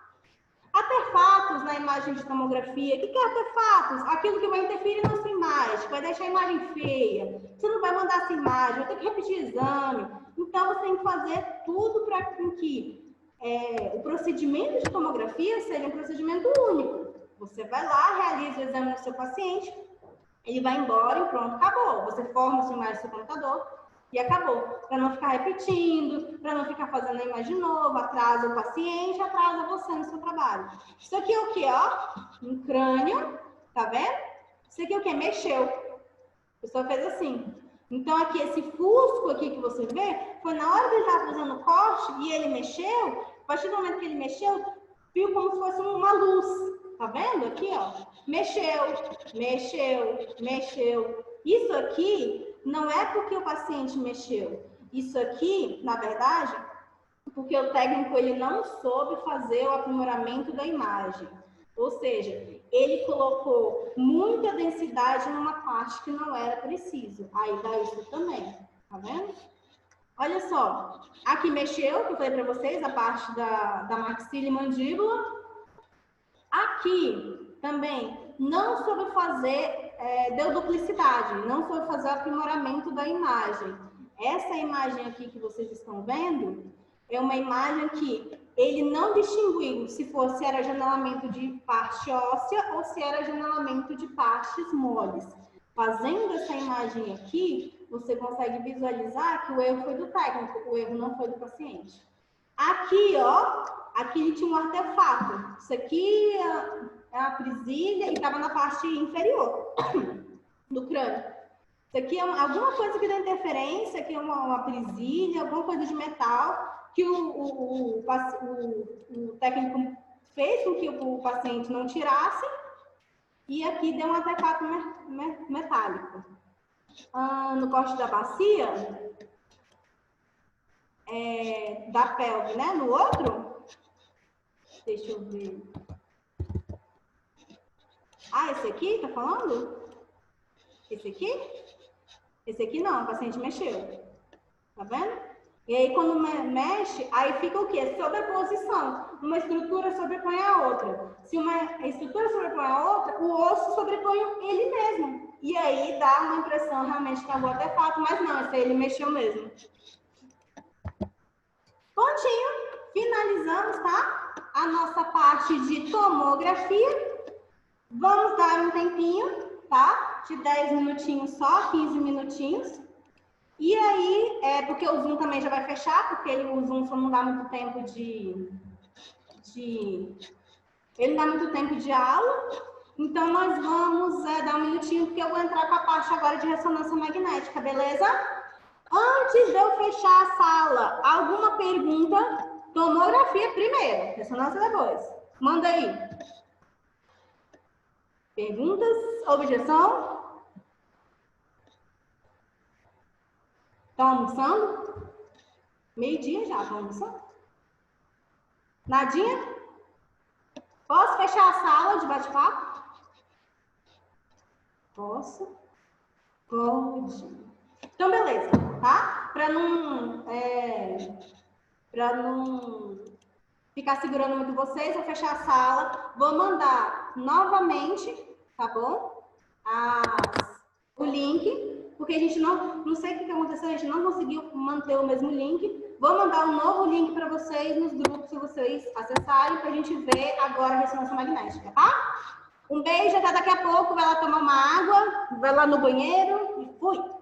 Artefatos na imagem de tomografia. O que é artefatos? Aquilo que vai interferir na sua imagem, que vai deixar a imagem feia. Você não vai mandar essa imagem, vai ter que repetir o exame. Então, você tem que fazer tudo para que o procedimento de tomografia seja um procedimento único. Você vai lá, realiza o exame no seu paciente, ele vai embora e pronto, acabou. Você forma sua imagem no seu computador e acabou. Para não ficar repetindo, para não ficar fazendo a imagem de novo, atrasa o paciente, atrasa você no seu trabalho. Isso aqui é o que, ó? Um crânio, tá vendo? Isso aqui é o que? Mexeu. A pessoa fez assim. Então, aqui, esse fusco aqui que você vê, foi na hora que ele estava fazendo o corte e ele mexeu, a partir do momento que ele mexeu, viu como se fosse uma luz. Tá vendo aqui, ó? Mexeu, mexeu, mexeu. Isso aqui não é porque o paciente mexeu. Isso aqui, na verdade, porque o técnico ele não soube fazer o aprimoramento da imagem. Ou seja, ele colocou muita densidade numa parte que não era preciso. Aí dá isso também, tá vendo? Olha só, aqui mexeu, que eu falei para vocês, a parte da maxila e mandíbula. Aqui também não soube fazer, deu duplicidade, não soube fazer o aprimoramento da imagem. Essa imagem aqui que vocês estão vendo é uma imagem que ele não distinguiu se era agenelamento de parte óssea ou se era agenelamento de partes moles. Fazendo essa imagem aqui, você consegue visualizar que o erro foi do técnico, o erro não foi do paciente. Aqui, ó, aqui ele tinha um artefato. Isso aqui é a presilha e estava na parte inferior do crânio. Isso aqui é alguma coisa que dá interferência, que é uma presilha, alguma coisa de metal que o técnico fez com que o paciente não tirasse. E aqui deu um artefato metálico. No corte da bacia, da pelve, né? No outro, deixa eu ver. Esse aqui, tá falando? Esse aqui? Esse aqui não, o paciente mexeu. Tá vendo? E aí, quando mexe, aí fica o quê? Sobreposição. Uma estrutura sobrepõe a outra. Se uma estrutura sobrepõe a outra, o osso sobrepõe ele mesmo. E aí dá uma impressão realmente que é um artefato, mas não, esse aí ele mexeu mesmo. Prontinho, finalizamos, tá? A nossa parte de tomografia. Vamos dar um tempinho, tá? De 10 minutinhos só, 15 minutinhos. E aí, porque o Zoom também já vai fechar, porque o Zoom só não dá muito tempo ele não dá muito tempo de aula. Então, nós vamos dar um minutinho, porque eu vou entrar com a parte agora de ressonância magnética, beleza? Antes de eu fechar a sala, alguma pergunta? Tomografia primeiro, ressonância depois. Manda aí. Perguntas? Objeção? Estão almoçando? Meio-dia já, estão almoçando? Nadinha? Posso fechar a sala de bate-papo? Posso? Pode. Então, beleza, tá? Para não ficar segurando muito vocês, vou fechar a sala, vou mandar novamente, tá bom? O link, porque a gente não sei o que aconteceu, a gente não conseguiu manter o mesmo link. Vou mandar um novo link para vocês nos grupos, se vocês acessarem, para a gente ver agora a ressonância magnética, tá? Um beijo, até daqui a pouco. Vai lá tomar uma água, vai lá no banheiro e fui!